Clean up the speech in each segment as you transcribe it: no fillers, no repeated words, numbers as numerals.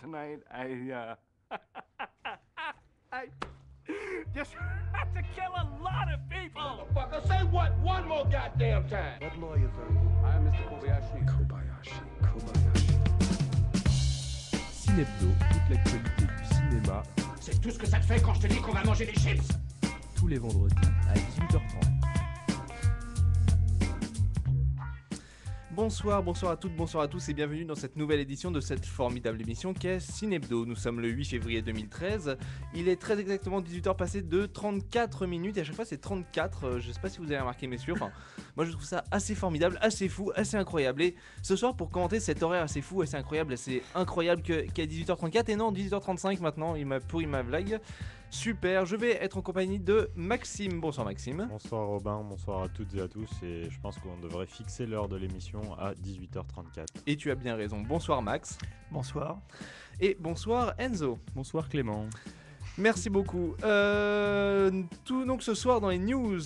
tonight. I just had to kill a lot of people. Motherfucker, say what one more goddamn time. What lawyers are you? I am Mr. Kobayashi. Kobayashi. Cinebdo, toute l'actualité du cinéma, C'est tout ce que ça te fait quand je te dis qu'on va manger des chips. tous les vendredis à 18h30. Bonsoir à toutes, bonsoir à tous et bienvenue dans cette nouvelle édition de cette formidable émission qu'est Cinebdo. Nous sommes le 8 février 2013, il est très exactement 18h passé de 34 minutes et à chaque fois c'est 34, je sais pas si vous avez remarqué messieurs, enfin moi je trouve ça assez formidable, assez fou, assez incroyable et ce soir pour commenter cet horaire assez fou, assez incroyable qu'à 18h34 et non 18h35 maintenant, il m'a pourri ma blague. Super, je vais être en compagnie de Maxime. Bonsoir Maxime. Bonsoir Robin, bonsoir à toutes et à tous et je pense qu'on devrait fixer l'heure de l'émission à 18h34. Et tu as bien raison. Bonsoir Max. Bonsoir. Et bonsoir Enzo. Bonsoir Clément. Merci beaucoup. Donc ce soir dans les news,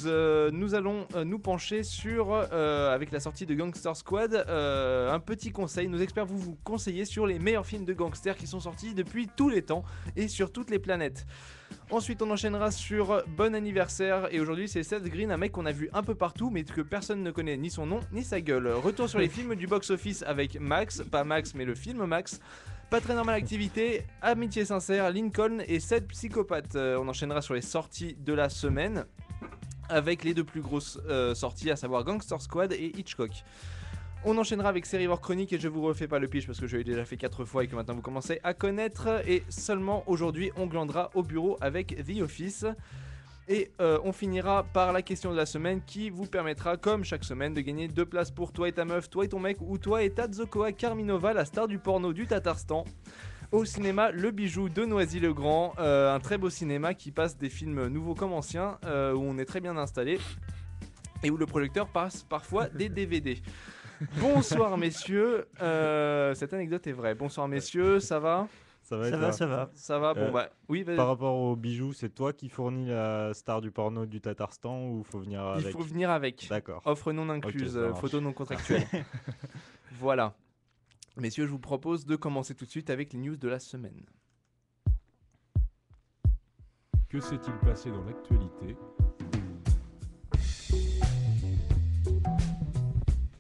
nous allons nous pencher sur, avec la sortie de Gangster Squad, un petit conseil. Nos experts vous conseiller sur les meilleurs films de gangsters qui sont sortis depuis tous les temps et sur toutes les planètes. Ensuite on enchaînera sur Bon Anniversaire et aujourd'hui c'est Seth Green, un mec qu'on a vu un peu partout mais que personne ne connaît ni son nom ni sa gueule. Retour sur les films du box-office avec Max, pas Max mais le film Max. Pas très normale activité, Amitié sincère, Lincoln et 7 psychopathes. On enchaînera sur les sorties de la semaine avec les deux plus grosses sorties, à savoir Gangster Squad et Hitchcock. On enchaînera avec Série War Chronique et je vous refais pas le pitch parce que je l'ai déjà fait 4 fois et que maintenant vous commencez à connaître. Et seulement aujourd'hui on glandera au bureau avec The Office. Et on finira par la question de la semaine qui vous permettra, comme chaque semaine, de gagner 2 places pour toi et ta meuf, toi et ton mec, ou toi et Tadzokoa Karminova, la star du porno du Tatarstan. Au cinéma, Le Bijou de Noisy-le-Grand, un très beau cinéma qui passe des films nouveaux comme anciens, où on est très bien installé, et où le projecteur passe parfois des DVD. Bonsoir messieurs, cette anecdote est vraie. Bonsoir messieurs, ça va ? Ça va, Ça va, bon bah oui. Par rapport aux bijoux, c'est toi qui fournis la star du porno du Tatarstan ou faut venir avec? Il faut venir avec. D'accord. Offre non incluse, Ok, ça marche. photo non contractuelle. Voilà. Messieurs, je vous propose de commencer tout de suite avec les news de la semaine. Que s'est-il passé dans l'actualité ?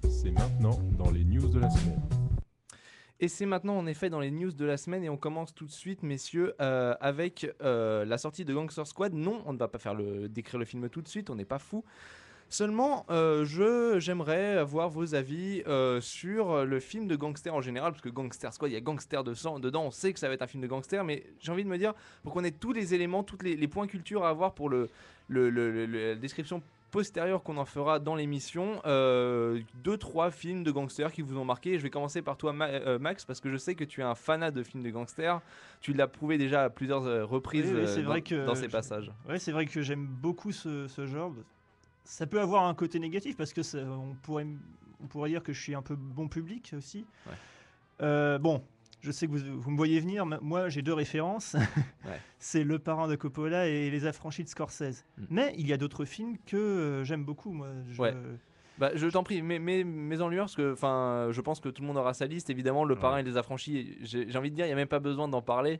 C'est maintenant dans les news de la semaine. Et c'est maintenant en effet dans les news de la semaine et on commence tout de suite messieurs avec la sortie de Gangster Squad. Non, on ne va pas décrire le film tout de suite, on n'est pas fou. Seulement, j'aimerais avoir vos avis sur le film de gangster en général, parce que Gangster Squad, il y a gangster de sang dedans, on sait que ça va être un film de gangster, mais j'ai envie de me dire, pour qu'on ait tous les éléments, tous les points culture à avoir pour la description postérieure qu'on en fera dans l'émission, 2-3 films de gangsters qui vous ont marqué. Je vais commencer par toi Max, parce que je sais que tu es un fanat de films de gangsters, tu l'as prouvé déjà à plusieurs reprises dans ces passages. Ouais, c'est vrai que j'aime beaucoup ce genre. Ça peut avoir un côté négatif parce que on pourrait dire que je suis un peu bon public aussi. Ouais. Bon, je sais que vous me voyez venir. Moi, j'ai 2 références. Ouais. C'est Le Parrain de Coppola et Les Affranchis de Scorsese. Mais il y a d'autres films que j'aime beaucoup. Moi, ouais. Bah, je t'en prie, mets en lumière parce que je pense que tout le monde aura sa liste. Évidemment, Le Parrain et Les Affranchis, j'ai envie de dire, il n'y a même pas besoin d'en parler.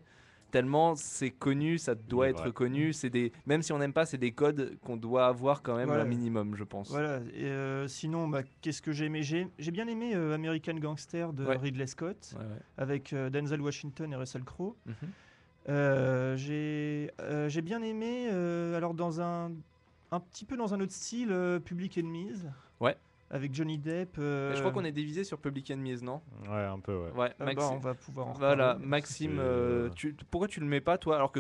Tellement c'est connu, ça doit être connu. Même si on n'aime pas, c'est des codes qu'on doit avoir quand même un minimum, je pense. Voilà. Et sinon, qu'est-ce que j'ai aimé ? J'ai bien aimé American Gangster de Ridley Scott, avec Denzel Washington et Russell Crowe. J'ai bien aimé, alors dans un petit peu dans un autre style, Public Enemies. Ouais. Avec Johnny Depp. Je crois qu'on est divisé sur Public Enemies, non ? Ouais, un peu, ouais. On va pouvoir en reparler. Voilà, Maxime, pourquoi tu le mets pas, toi ? Alors que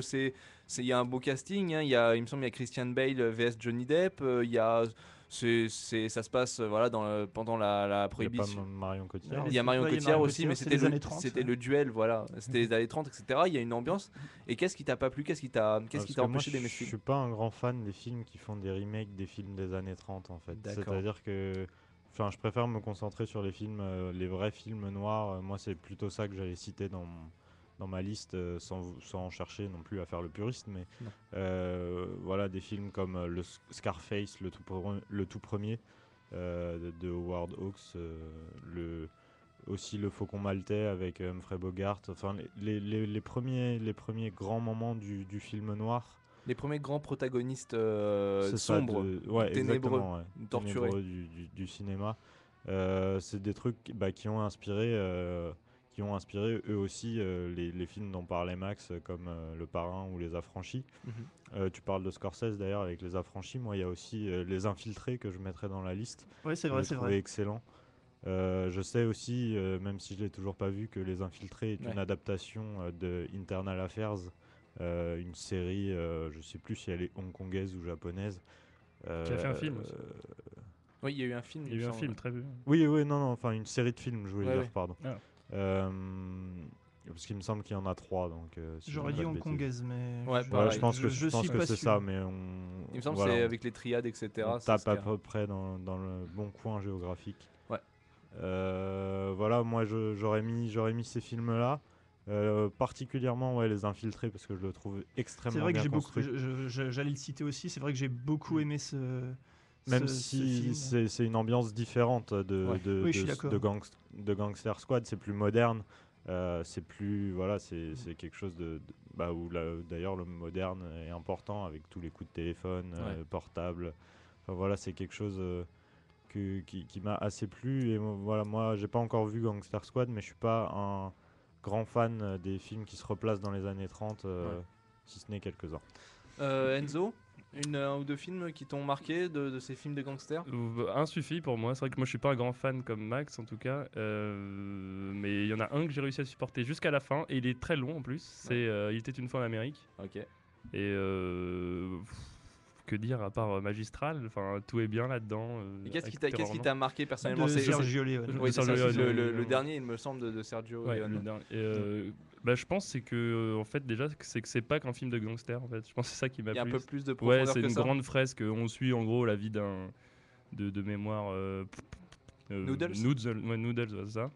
il y a un beau casting, hein, il me semble qu'il y a Christian Bale vs Johnny Depp, ça se passe pendant la prohibition. Il y a pas Marion Cotillard. Il y a Marion Cotillard aussi, mais c'était le duel, voilà. C'était les années 30, etc. Il y a une ambiance. Et qu'est-ce qui t'a pas plu ? Qu'est-ce qui t'a empêché d'aimer ce film ? Je suis pas un grand fan des films qui font des remakes des films des années 30, en fait. D'accord. C'est-à-dire que je préfère me concentrer sur les films, les vrais films noirs. Moi, c'est plutôt ça que j'allais citer dans ma liste, sans chercher non plus à faire le puriste. Mais voilà, des films comme le Scarface, le tout premier, de Howard Hawks, aussi Le Faucon Maltais avec Humphrey Bogart. Enfin, les premiers grands moments du film noir. Les premiers grands protagonistes C'est ça, sombres, ouais, ténébreux, exactement, ouais. torturés. Ténébreux du cinéma. C'est des trucs qui ont inspiré eux aussi les films dont parlait Max, comme Le Parrain ou Les Affranchis. Tu parles de Scorsese d'ailleurs avec Les Affranchis. Moi, il y a aussi Les Infiltrés que je mettrais dans la liste. Oui, c'est vrai, Je c'est l'ai trouvé vrai. excellent. Je sais aussi, même si je l'ai toujours pas vu, que Les Infiltrés est une adaptation de Internal Affairs, une série, je sais plus si elle est hongkongaise ou japonaise. Qui a fait un film aussi. Oui, il y a eu un film. Il y a eu un film très bien. Oui, non, enfin une série de films, je voulais dire, pardon. Ah. Parce qu'il me semble qu'il y en a 3, donc. Si J'aurais je dit dis pas de bêtises. hongkongaise, mais. Ouais, Ouais, pareil. je pense que je suis c'est pas ça, sûr. mais Il me semble voilà, que c'est avec les triades, etc. on c'est tape ce qu'il à y a. peu près dans le bon coin géographique. Ouais. Voilà, moi j'aurais mis ces films-là. Particulièrement Les Infiltrés, parce que je le trouve extrêmement C'est vrai que bien j'ai beaucoup. construit. J'allais le citer aussi. C'est vrai que j'ai beaucoup aimé ce. Même ce si film. c'est une ambiance différente Oui, je suis d'accord. de Gangster Squad, c'est plus moderne, c'est plus c'est quelque chose où d'ailleurs le moderne est important avec tous les coups de téléphone portable. Enfin voilà, c'est quelque chose qui m'a assez plu, et voilà, moi j'ai pas encore vu Gangster Squad, mais je suis pas un grand fan des films qui se replacent dans les années 30, si ce n'est quelques-uns. Enzo, un ou deux films qui t'ont marqué de ces films de gangsters? Un suffit pour moi. C'est vrai que moi je suis pas un grand fan comme Max en tout cas, mais il y en a un que j'ai réussi à supporter jusqu'à la fin, et il est très long en plus. C'est Il était une fois en Amérique. Ok. Et que dire à part Magistral, enfin tout est bien là-dedans. Et qu'est-ce qui t'a marqué personnellement? De Sergio Leone. Oui, c'est Sergio ça, Leone, le dernier, il me semble, de Sergio Ouais, Leone. le dernier. Je pense c'est que en fait déjà c'est que c'est pas qu'un film de gangster en fait. Je pense que c'est ça qui m'a Il y a plu. un peu plus de Ouais, profondeur c'est que une ça. grande fresque. On suit en gros la vie de mémoire Noodles. Noodles, ouais, c'est ça.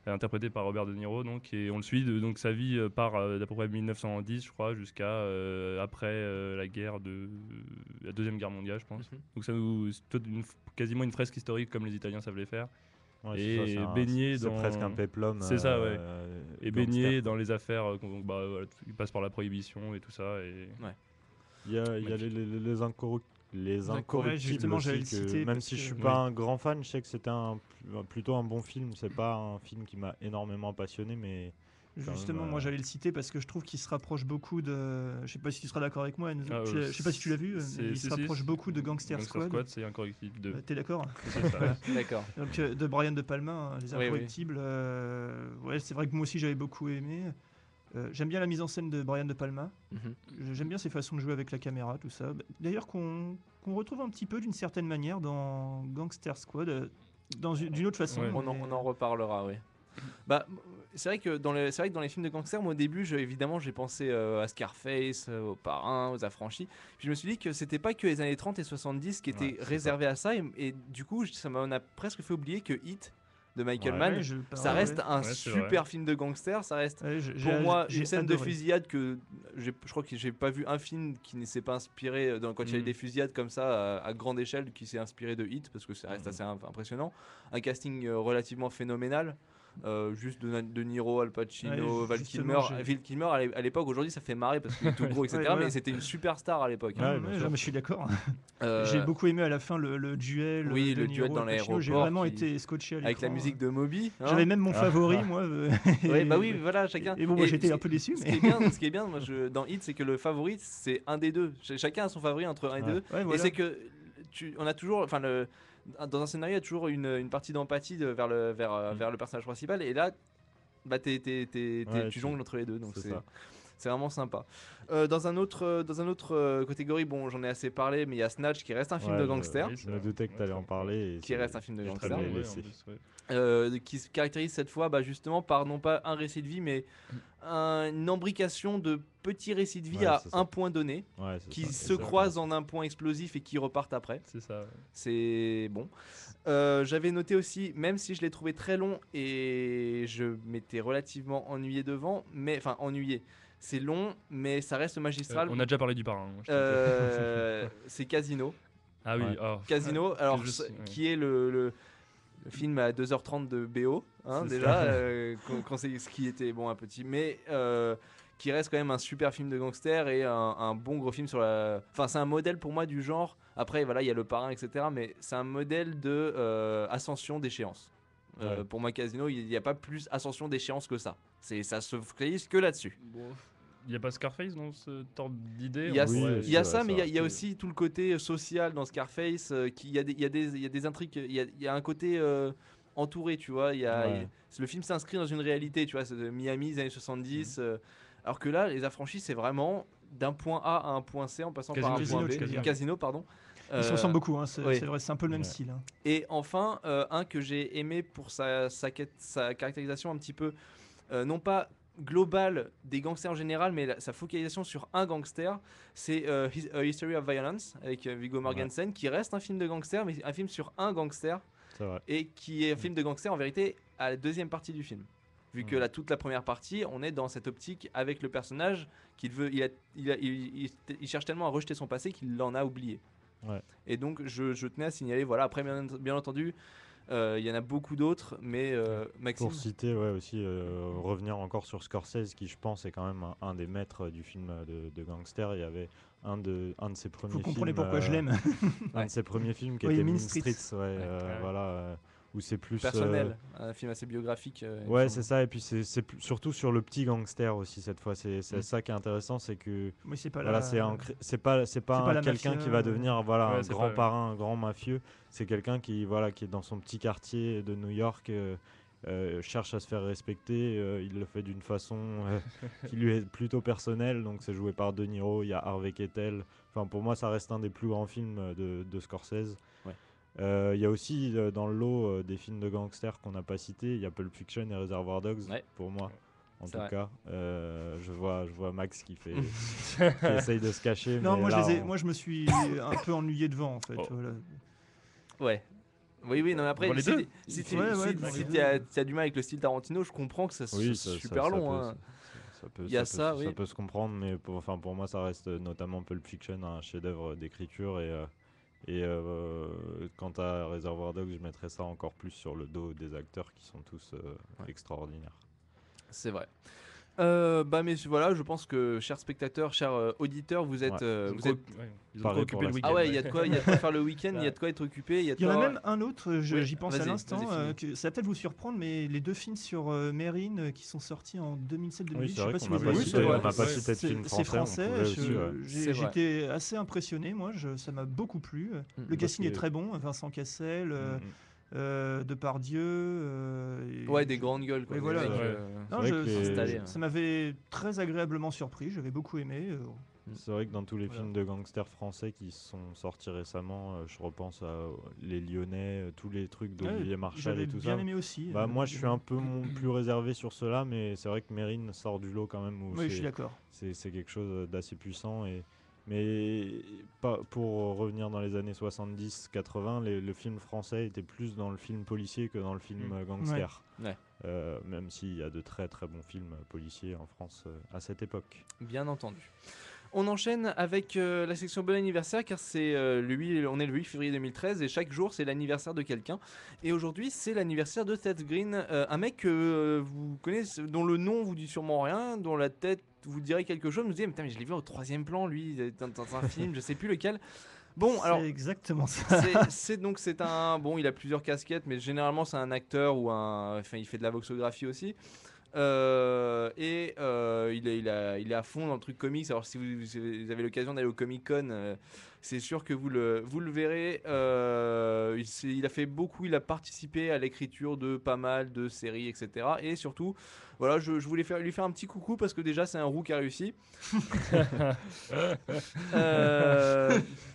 Interprété par Robert De Niro, donc, et on le suit donc sa vie part d'à peu près 1910, je crois, jusqu'à après la Deuxième Guerre mondiale, je pense. Donc ça nous c'est quasiment une fresque historique comme les Italiens savent les faire. Ouais, Et c'est ça, baigné c'est dans presque un péplum. C'est ça, ouais. Et baigné gangster. dans les affaires, il passe par la prohibition et tout ça. Et... Il y a les Incorruptibles justement, aussi, j'allais le que citer même parce si je suis que- pas un grand fan, je sais que c'était plutôt un bon film. C'est pas un film qui m'a énormément passionné, mais Justement, moi j'allais le citer parce que je trouve qu'il se rapproche beaucoup de. Je sais pas si tu seras d'accord avec moi, Enzo. Je sais pas si tu l'as vu, mais il se rapproche beaucoup de Gangster Squad. C'est Incorruptible 2. T'es d'accord? C'est ça. D'accord. Donc de Brian De Palma, hein, Les Oui, Incorruptibles. Ouais, c'est vrai que moi aussi j'avais beaucoup aimé. J'aime bien la mise en scène de Brian De Palma. J'aime bien ses façons de jouer avec la caméra, tout ça. D'ailleurs qu'on retrouve un petit peu d'une certaine manière dans Gangster Squad, d'une autre façon. Ouais. On en reparlera, oui. Bah, c'est vrai que dans les films de gangsters, moi au début, évidemment, j'ai pensé à Scarface, au Parrain, aux Affranchis. Puis je me suis dit que c'était pas que les années 30 et 70 qui étaient réservés à ça, et du coup, ça m'en a presque fait oublier que Hit de Michael Mann, ça reste un Ouais, c'est super film de gangster. Ça reste pour moi une scène de fusillade que je crois que j'ai pas vu un film qui ne s'est pas inspiré quand il y a des fusillades comme ça à grande échelle qui s'est inspiré de Hit, parce que ça reste assez impressionnant. Un casting relativement phénoménal. Juste De Niro, Al Pacino, Val Kilmer. Val Kilmer à l'époque, aujourd'hui ça fait marrer parce qu'il est tout gros, etc. Ouais, voilà. Mais c'était une superstar à l'époque. Je suis d'accord. J'ai beaucoup aimé à la fin le duel. Oui, De le duel Niro, dans Al Pacino. l'aéroport. J'ai vraiment été scotché à l'écran. Avec la musique de Moby. Hein. J'avais même mon favori, moi. Ouais, bah oui, voilà, chacun. Et bon, moi j'étais un peu déçu. Ce Mais... qui est bien moi, dans Hit, c'est que le favori, c'est un des deux. Chacun a son favori entre un et deux. Ouais, Et voilà. c'est que on a toujours, dans un scénario, il y a toujours une partie d'empathie vers le personnage principal. Et là, bah, tu jongles entre les deux. Donc c'est vraiment sympa. Dans un autre catégorie, bon, j'en ai assez parlé, mais il y a Snatch qui reste un film de gangster. Je me doutais que tu allais en parler. Qui reste un film de Très gangster. bien, bien ouais, en laissé. plus, ouais. Qui se caractérise cette fois justement par non pas un récit de vie, mais une imbrication de petits récits de vie à c'est ça. un point donné, Ouais, c'est qui ça, se croisent en un point explosif et qui repartent après. C'est ça. Ouais. C'est bon. J'avais noté aussi, même si je l'ai trouvé très long et je m'étais relativement ennuyé devant, mais enfin ennuyé. C'est long, mais ça reste magistral. On a déjà parlé du Parrain. Hein, je te le dis. C'est Casino. Ah oui. Ouais. Oh. Casino, alors je sais, ouais. qui est le Le film à 2h30 de BO, hein, C'est déjà, quand c'est ce qui était bon un petit, mais qui reste quand même un super film de gangster et un bon gros film sur la. Enfin, c'est un modèle pour moi du genre. Après, voilà, il y a Le Parrain, etc. Mais c'est un modèle de ascension d'échéance. Ouais. Pour moi, Casino, il n'y a pas plus ascension d'échéance que ça. Ça se focalise que là-dessus. Il n'y a pas Scarface dans ce genre d'idée. Il y a, Oui, il y a c'est ça, vrai, mais ça il y a reste- aussi tout le côté social dans Scarface. Il y a des intrigues, il y a un côté entouré, tu vois. Ouais. Le film s'inscrit dans une réalité, tu vois. C'est de Miami, des années 70. Alors que là, Les Affranchis, c'est vraiment d'un point A à un point C en passant par un Casino, point B. tu veux dire. Casino, pardon. Ils se ressemblent beaucoup, hein, c'est oui. c'est vrai, c'est un peu le même Ouais. style. Hein. Et enfin, un que j'ai aimé pour sa caractérisation un petit peu, non pas globale des gangsters en général, mais sa focalisation sur un gangster, c'est A History of Violence avec Viggo Mortensen, qui reste un film de gangster, mais un film sur un gangster, C'est vrai. et qui est un film de gangster en vérité à la deuxième partie du film. Vu que toute la première partie, on est dans cette optique avec le personnage qu'il veut, il cherche tellement à rejeter son passé qu'il en a oublié. Ouais. Et donc je tenais à signaler, voilà, après bien entendu, il y en a beaucoup d'autres, mais Maxime. Pour citer aussi, revenir encore sur Scorsese, qui je pense est quand même un des maîtres du film de gangster. Il y avait un de ses premiers Vous films. comprenez pourquoi je l'aime. Un de ses premiers films qui Oui, était Mean Mean Streets. Streets, voilà, où c'est plus Personnel, un film assez biographique. il me Ouais, semble. c'est ça, et puis c'est surtout sur le petit gangster aussi cette fois. C'est Mm. ça qui est intéressant, c'est que Oui, c'est pas voilà, la- c'est pas pas la quelqu'un mafia, qui va devenir voilà Ouais, un c'est grand pas- parrain, un grand mafieux. C'est quelqu'un qui est dans son petit quartier de New York, cherche à se faire respecter. Il le fait d'une façon qui lui est plutôt personnelle. Donc c'est joué par De Niro. Il y a Harvey Keitel. Enfin, pour moi, ça reste un des plus grands films de Scorsese. Ouais. Il y a aussi dans le lot des films de gangsters qu'on n'a pas cités. Il y a Pulp Fiction et Reservoir Dogs, Ouais. pour moi. En C'est tout vrai. cas, je vois Max qui essaye de se cacher. Non, mais moi, là, moi je me suis un peu ennuyé devant en fait. Oh. Voilà. Ouais. Oui, non, mais après, Dans les deux si Ouais, t'as du mal avec le style Tarantino, je comprends que ça oui, soit ça- super ça long. peut- hein. ça peut- Il y a ça peut- ça, ça oui. peut se comprendre, mais pour moi, ça reste notamment Pulp Fiction, un chef-d'œuvre d'écriture. Et quant à Reservoir Dogs, je mettrais ça encore plus sur le dos des acteurs qui sont tous extraordinaires. C'est vrai. Mais voilà, je pense que, chers spectateurs, chers auditeurs, vous êtes. vous êtes... Ils ont Pareil trop occupé pour le la week-end. Ah ouais, il y a de quoi faire le week-end, il y a de quoi être occupé. Il y Il y en a même un autre, Oui, j'y pense à vas-y, l'instant, vas-y, que ça va peut-être vous surprendre, mais les deux films sur Mérine qui sont sortis en 2007-2008, Oui, je c'est sais vrai pas si qu'on n'a vous pas avez Oui, vu. c'est cité vrai. on n'a pas Ouais. cité de film C'est français. français, on pouvait aussi, ouais. C'est vrai. j'étais assez impressionné, moi, ça m'a beaucoup plu. Le Parce casting est que- très bon, Vincent Cassel, Depardieu. Ouais, des grandes gueules, quoi. Et des voilà, mecs, ouais. Non, C'est vrai que les- installés, hein. ça m'avait très agréablement surpris, j'avais beaucoup aimé. C'est vrai que dans tous les Voilà. films de gangsters français qui sont sortis récemment, je repense à Les Lyonnais, tous les trucs d'Olivier Marchal J'avais et tout bien ça. aimé aussi. Bah, moi, je suis un peu plus réservé sur cela, mais c'est vrai que Mérine sort du lot quand même. Où Oui, je suis d'accord. c'est quelque chose d'assez puissant. Mais pour revenir dans les années 70-80, le film français était plus dans le film policier que dans le film gangster. Ouais. Même s'il y a de très très bons films policiers en France à cette époque. Bien entendu. On enchaîne avec la section Bon anniversaire, car on est le 8 février 2013 et chaque jour c'est l'anniversaire de quelqu'un. Et aujourd'hui c'est l'anniversaire de Seth Green, un mec que vous connaissez, dont le nom vous dit sûrement rien, dont la tête vous dirait quelque chose. Vous vous dites mais, putain, mais je l'ai vu au 3e plan lui dans un film, je sais plus lequel. Bon, alors C'est exactement ça. c'est un bon, il a plusieurs casquettes, mais généralement c'est un acteur ou il fait de la voxographie aussi. Il est à fond dans le truc comics. Alors si vous avez l'occasion d'aller au Comic Con, c'est sûr que vous le verrez. Il a fait beaucoup, il a participé à l'écriture de pas mal de séries, etc. Et surtout, voilà, je voulais lui faire un petit coucou parce que déjà c'est un roux qui a réussi.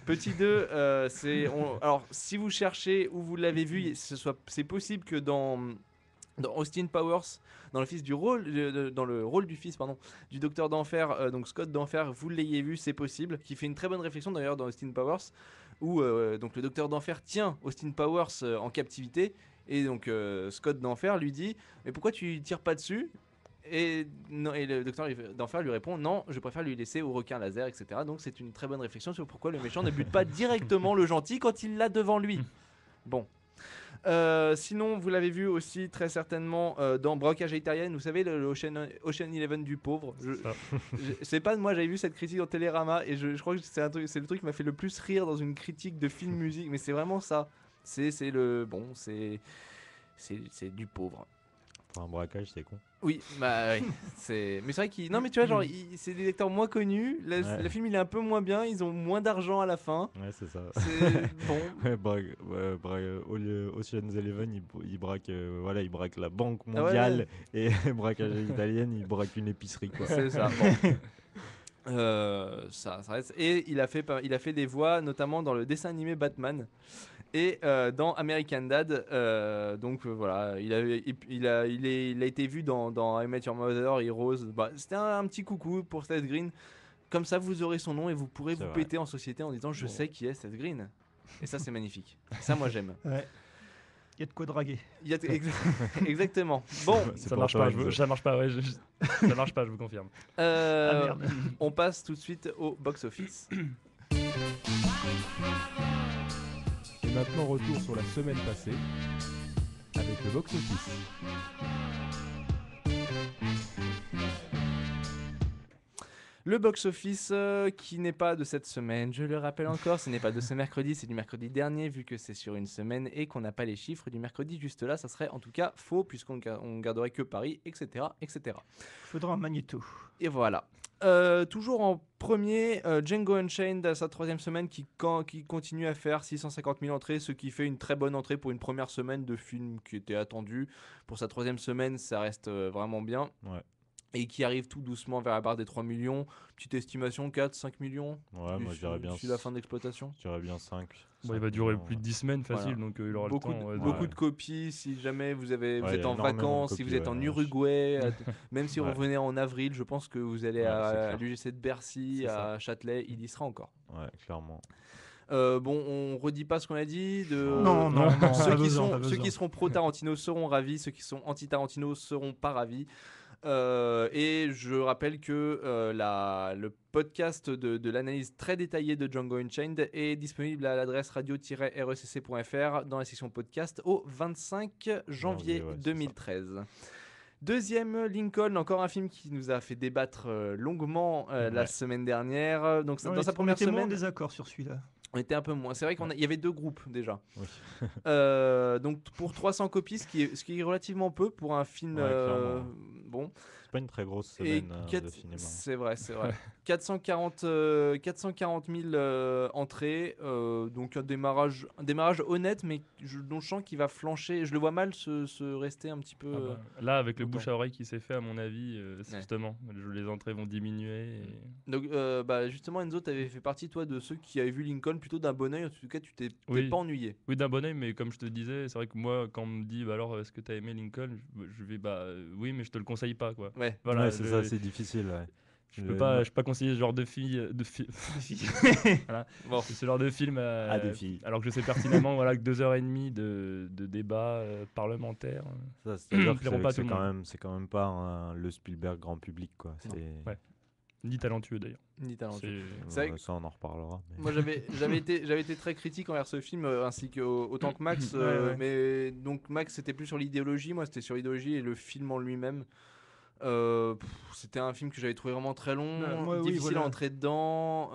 Petit 2, alors si vous cherchez ou vous l'avez vu, c'est possible que dans Austin Powers, dans le rôle du fils du docteur d'enfer, donc Scott d'enfer, vous l'ayez vu, c'est possible, qui fait une très bonne réflexion d'ailleurs dans Austin Powers, où donc le docteur d'enfer tient Austin Powers en captivité, et donc Scott d'enfer lui dit mais pourquoi tu tires pas dessus? Et le docteur d'enfer lui répond non, je préfère lui laisser au requin laser, etc. Donc c'est une très bonne réflexion sur pourquoi le méchant ne bute pas directement le gentil quand il l'a devant lui. Bon. Sinon, vous l'avez vu aussi très certainement dans Braquage à l'italienne. Vous savez, le Ocean 11 du pauvre. C'est pas moi, j'avais vu cette critique dans Télérama et je crois que c'est le truc qui m'a fait le plus rire dans une critique de film musique. Mais c'est vraiment ça. C'est du pauvre. Pour un braquage, c'est con. Oui, bah oui. Mais c'est vrai qu'il. Non, mais tu vois, genre, c'est des acteurs moins connus. Le film, il est un peu moins bien. Ils ont moins d'argent à la fin. Ouais, c'est ça. C'est bon. Ocean's Eleven, il braque, il braque la Banque mondiale et braquage à l'italienne, il braque une épicerie, quoi. C'est ça. Bon. Ça reste. Et il a fait des voix, notamment dans le dessin animé Batman. Et dans American Dad, voilà, il a été vu dans I Met Your Mother, Heroes. Bah, c'était un petit coucou pour Seth Green. Comme ça, vous aurez son nom et vous pourrez vous péter en société en disant je sais qui est Seth Green. Et ça, c'est magnifique. Ça, moi, j'aime. Ouais. Il y a de quoi draguer. Exactement. Bon, ça marche pas. Ça marche pas. Ouais, ça marche pas. Je vous confirme. Merde. On passe tout de suite au box-office. Et maintenant, retour sur la semaine passée avec le box-office. Le box-office qui n'est pas de cette semaine, je le rappelle encore, ce n'est pas de ce mercredi, c'est du mercredi dernier, vu que c'est sur une semaine et qu'on n'a pas les chiffres du mercredi juste là, ça serait en tout cas faux, puisqu'on garderait que Paris, etc. etc. Faudra un magnéto. Et voilà. Toujours en premier, Django Unchained, sa 3e semaine, qui continue à faire 650 000 entrées, ce qui fait une très bonne entrée pour une première semaine de film qui était attendu. Pour sa 3e semaine, ça reste vraiment bien. Ouais. Et qui arrive tout doucement vers la barre des 3 millions. Petite estimation, 4-5 millions. Ouais, moi je dirais bien. D'ici la fin d'exploitation. Je dirais bien 5. Bon, il va durer plus de 10 semaines facile, Voilà. donc il aura Beaucoup le temps. beaucoup de copies, si jamais vous êtes en énormément de vacances, si copies, vous êtes en ouais, Uruguay, même si vous Ouais. revenez en avril, je pense que vous allez Ouais, c'est à clair. l'UGC de Bercy, C'est à Châtelet, il y sera encore. Ouais, clairement. Bon, on redit pas ce qu'on a dit. Non, Ceux, pas qui besoin, sont, pas ceux besoin. qui seront pro Tarantino seront ravis, ceux qui sont anti Tarantino seront pas ravis. Et je rappelle que le podcast de l'analyse très détaillée de Django Unchained est disponible à l'adresse radio-recc.fr dans la section podcast au 25 janvier Ouais, c'est 2013. Deuxième, Lincoln, encore un film qui nous a fait débattre longuement la semaine dernière. Donc dans sa première on était moins en semaine, désaccord sur celui-là. on était un peu moins. C'est vrai qu'il y avait 2 groupes déjà. Oui. Donc pour 300 copies, ce qui est relativement peu pour un film. Ouais, clairement. Bon. C'est pas une très grosse Et semaine de cinéma. c'est vrai. 440 000 entrées, donc un démarrage honnête, mais dont je sens qu'il va flancher. Je le vois mal se rester un petit peu. Là, avec le longtemps. bouche à oreille qui s'est fait, à mon avis, Ouais. justement, les entrées vont diminuer. Donc, justement, Enzo, tu avais fait partie, toi, de ceux qui avaient vu Lincoln plutôt d'un bon oeil. En tout cas, tu t'es Oui. pas ennuyé. Oui, d'un bon oeil, mais comme je te disais, c'est vrai que moi, quand on me dit, alors, est-ce que tu as aimé Lincoln, je vais, oui, mais je te le conseille pas, quoi. Ouais. Voilà, Ouais, c'est ça, c'est difficile. Ouais. Je peux pas conseiller ce genre de film. Voilà. Bon. Ce genre de film À des filles. alors que je sais pertinemment que 2h30 de débat parlementaire. Ça, c'est-à-dire que plairont pas à tout c'est le monde. c'est quand même pas le Spielberg grand public, quoi. Non. C'est... Ouais. Ni talentueux d'ailleurs. Ni talentueux. C'est- C'est vrai que- Ça, on en reparlera. mais- Moi, j'avais été très critique envers ce film, ainsi qu'autant que Max. Ouais. Mais donc, Max, c'était plus sur l'idéologie. Moi, c'était sur l'idéologie et le film en lui-même. C'était un film que j'avais trouvé vraiment très long, Moi, oui, difficile voilà. à entrer dedans.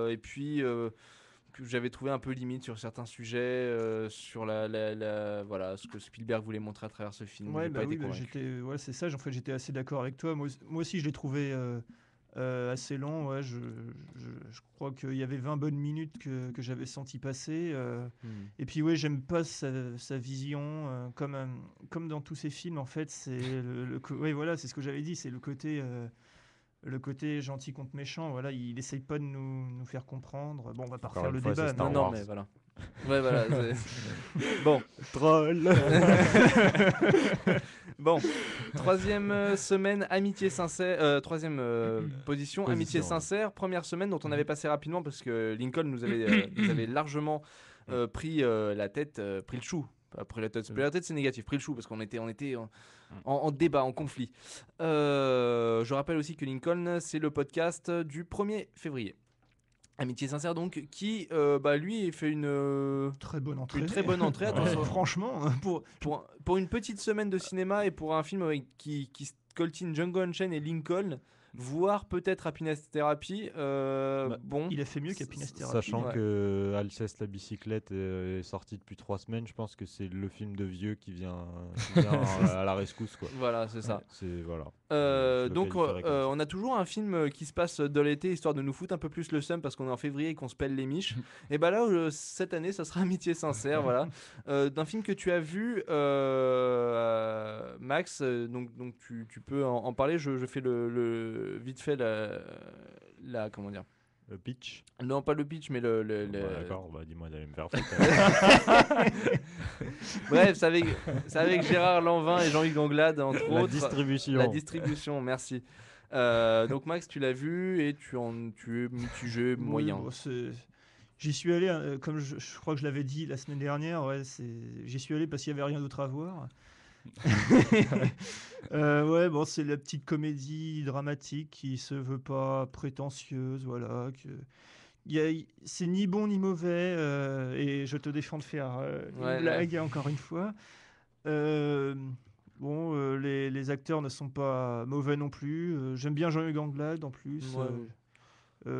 Et puis, que j'avais trouvé un peu limite sur certains sujets, sur voilà, ce que Spielberg voulait montrer à travers ce film. Ouais, J'ai pas été oui, convaincu. c'est ça. En fait, j'étais assez d'accord avec toi. Moi aussi, je l'ai trouvé assez long. Ouais, je crois qu'il y avait 20 bonnes minutes que j'avais senti passer. Et puis, ouais, j'aime pas sa vision. Comme dans tous ses films, en fait, c'est ouais, voilà, c'est ce que j'avais dit. C'est le côté gentil contre méchant. Voilà, il essaye pas de nous faire comprendre. Bon, on va pas Encore refaire une le fois, débat. c'est Star Non, Wars. mais voilà. Ouais, voilà. Bon. Troll. Bon, troisième semaine, amitié sincère. Troisième position, amitié Position, ouais. sincère. Première semaine dont on avait passé rapidement parce que Lincoln nous avait largement pris la tête, pris le chou. Pas pris la tête, la tête c'est négatif, pris le chou parce qu'on était en débat, en conflit. Je rappelle aussi que Lincoln, c'est le podcast du 1er février. Amitié sincère donc, qui lui fait Très bonne entrée. une très bonne entrée. Attention, Franchement, pour une petite semaine de cinéma et pour un film qui coltine Django Unchained et Lincoln, voire peut-être Happiness Therapy, bon. il a fait mieux qu'Happiness Therapy. Sachant Ouais. que Alceste la bicyclette est sorti depuis 3 semaines, je pense que c'est le film de vieux qui vient à la rescousse, quoi. Voilà, c'est ça. C'est voilà. Donc on a toujours un film qui se passe de l'été, histoire de nous foutre un peu plus le seum parce qu'on est en février et qu'on se pèle les miches. Et bah là, cette année, ça sera Amitié sincère, voilà. D'un film que tu as vu, Max, donc tu peux en parler. Je fais vite fait la comment dire. Le pitch. Non, pas le pitch, mais D'accord, dis-moi d'aller me faire foutre. Bref, c'est avec Gérard Lanvin et Jean-Luc Anglade, entre La autres. distribution. La distribution, merci. Donc Max, tu l'as vu et tu es mitigé, Oui, moyen. bon, j'y suis allé, comme je crois que je l'avais dit la semaine dernière, j'y suis allé parce qu'il n'y avait rien d'autre à voir. Ouais, bon, c'est la petite comédie dramatique qui se veut pas prétentieuse, voilà. C'est ni bon ni mauvais, et je te défends de faire une blague encore une fois. Bon, les acteurs ne sont pas mauvais non plus. J'aime bien Jean-Hugues Anglade en plus.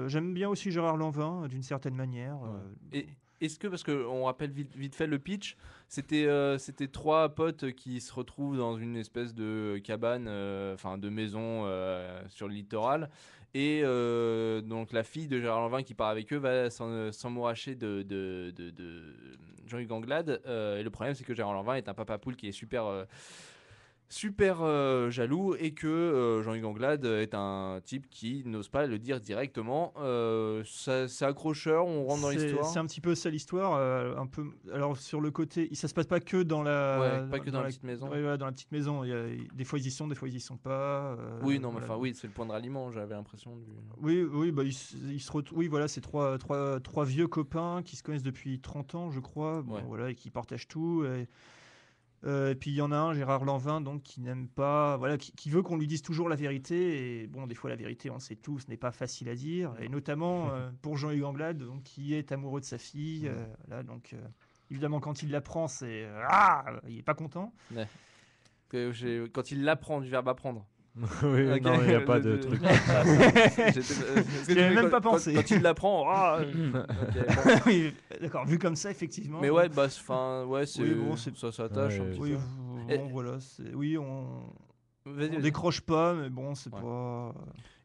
J'aime bien aussi Gérard Lanvin d'une certaine manière. Et est-ce que, parce qu'on rappelle vite fait le pitch, c'était 3 potes qui se retrouvent dans une espèce de cabane, enfin de maison sur le littoral, et donc la fille de Gérard Lanvin qui part avec eux va s'emmouracher de Jean-Hugues Anglade, et le problème c'est que Gérard Lanvin est un papa poule qui est super jaloux, et que Jean-Hugues Anglade est un type qui n'ose pas le dire directement. C'est accrocheur, on rentre dans l'histoire. C'est un petit peu ça l'histoire, un peu. Alors sur le côté, ça se passe pas que dans la, pas que dans la petite maison. Ouais, dans la petite maison. Des fois ils y sont, des fois ils y sont pas. Oui, non, mais voilà. enfin oui, c'est le point de ralliement. J'avais l'impression. Oui, bah ils se retrouvent. Oui, voilà, c'est trois vieux copains qui se connaissent depuis 30 ans, je crois. Bon, voilà, et qui partagent tout. Et puis il y en a un, Gérard Lanvin, donc qui n'aime pas, voilà, qui veut qu'on lui dise toujours la vérité. Et bon, des fois la vérité, on le sait tous, n'est pas facile à dire. Et notamment pour Jean-Hugues Anglade, donc qui est amoureux de sa fille. Là, donc évidemment, quand il l'apprend, il est pas content. Ouais. Quand il l'apprend, du verbe apprendre. Oui, Okay. non, il n'y a pas de truc. J'y avais même pas pensé. Quand il l'apprend, Oui, d'accord, vu comme ça, effectivement. Mais ouais, bah, enfin, ouais, c'est Oui, bon, ça s'attache un petit Oui, peu. bon, voilà, on Vas-y. décroche pas, mais bon, c'est pas.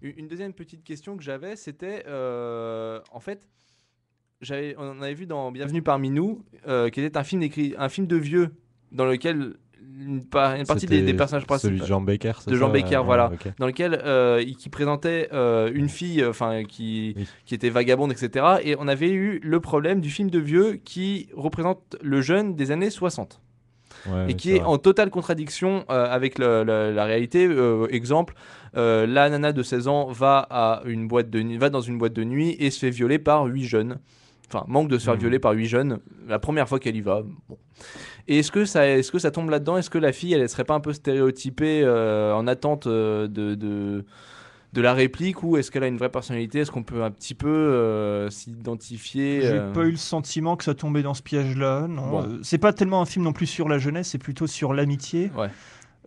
Une deuxième petite question que j'avais, c'était en fait, on avait vu dans Bienvenue parmi nous, qui était un film de vieux dans lequel une partie des personnages principaux, celui de Jean Baker, voilà, okay. dans lequel qui présentait une fille, qui était vagabonde, etc. Et on avait eu le problème du film de vieux qui représente le jeune des années 60. Et qui est en totale contradiction avec la réalité. Exemple, la nana de 16 ans va dans une boîte de nuit et se fait violer par 8 jeunes. Enfin, manque de se faire violer par 8 jeunes la première fois qu'elle y va. Bon. Et est-ce que ça tombe là-dedans ? Est-ce que la fille, elle serait pas un peu stéréotypée en attente de la réplique, ou est-ce qu'elle a une vraie personnalité ? Est-ce qu'on peut un petit peu s'identifier J'ai pas eu le sentiment que ça tombait dans ce piège-là. Non, Bon. C'est pas tellement un film non plus sur la jeunesse, c'est plutôt sur l'amitié. Ouais.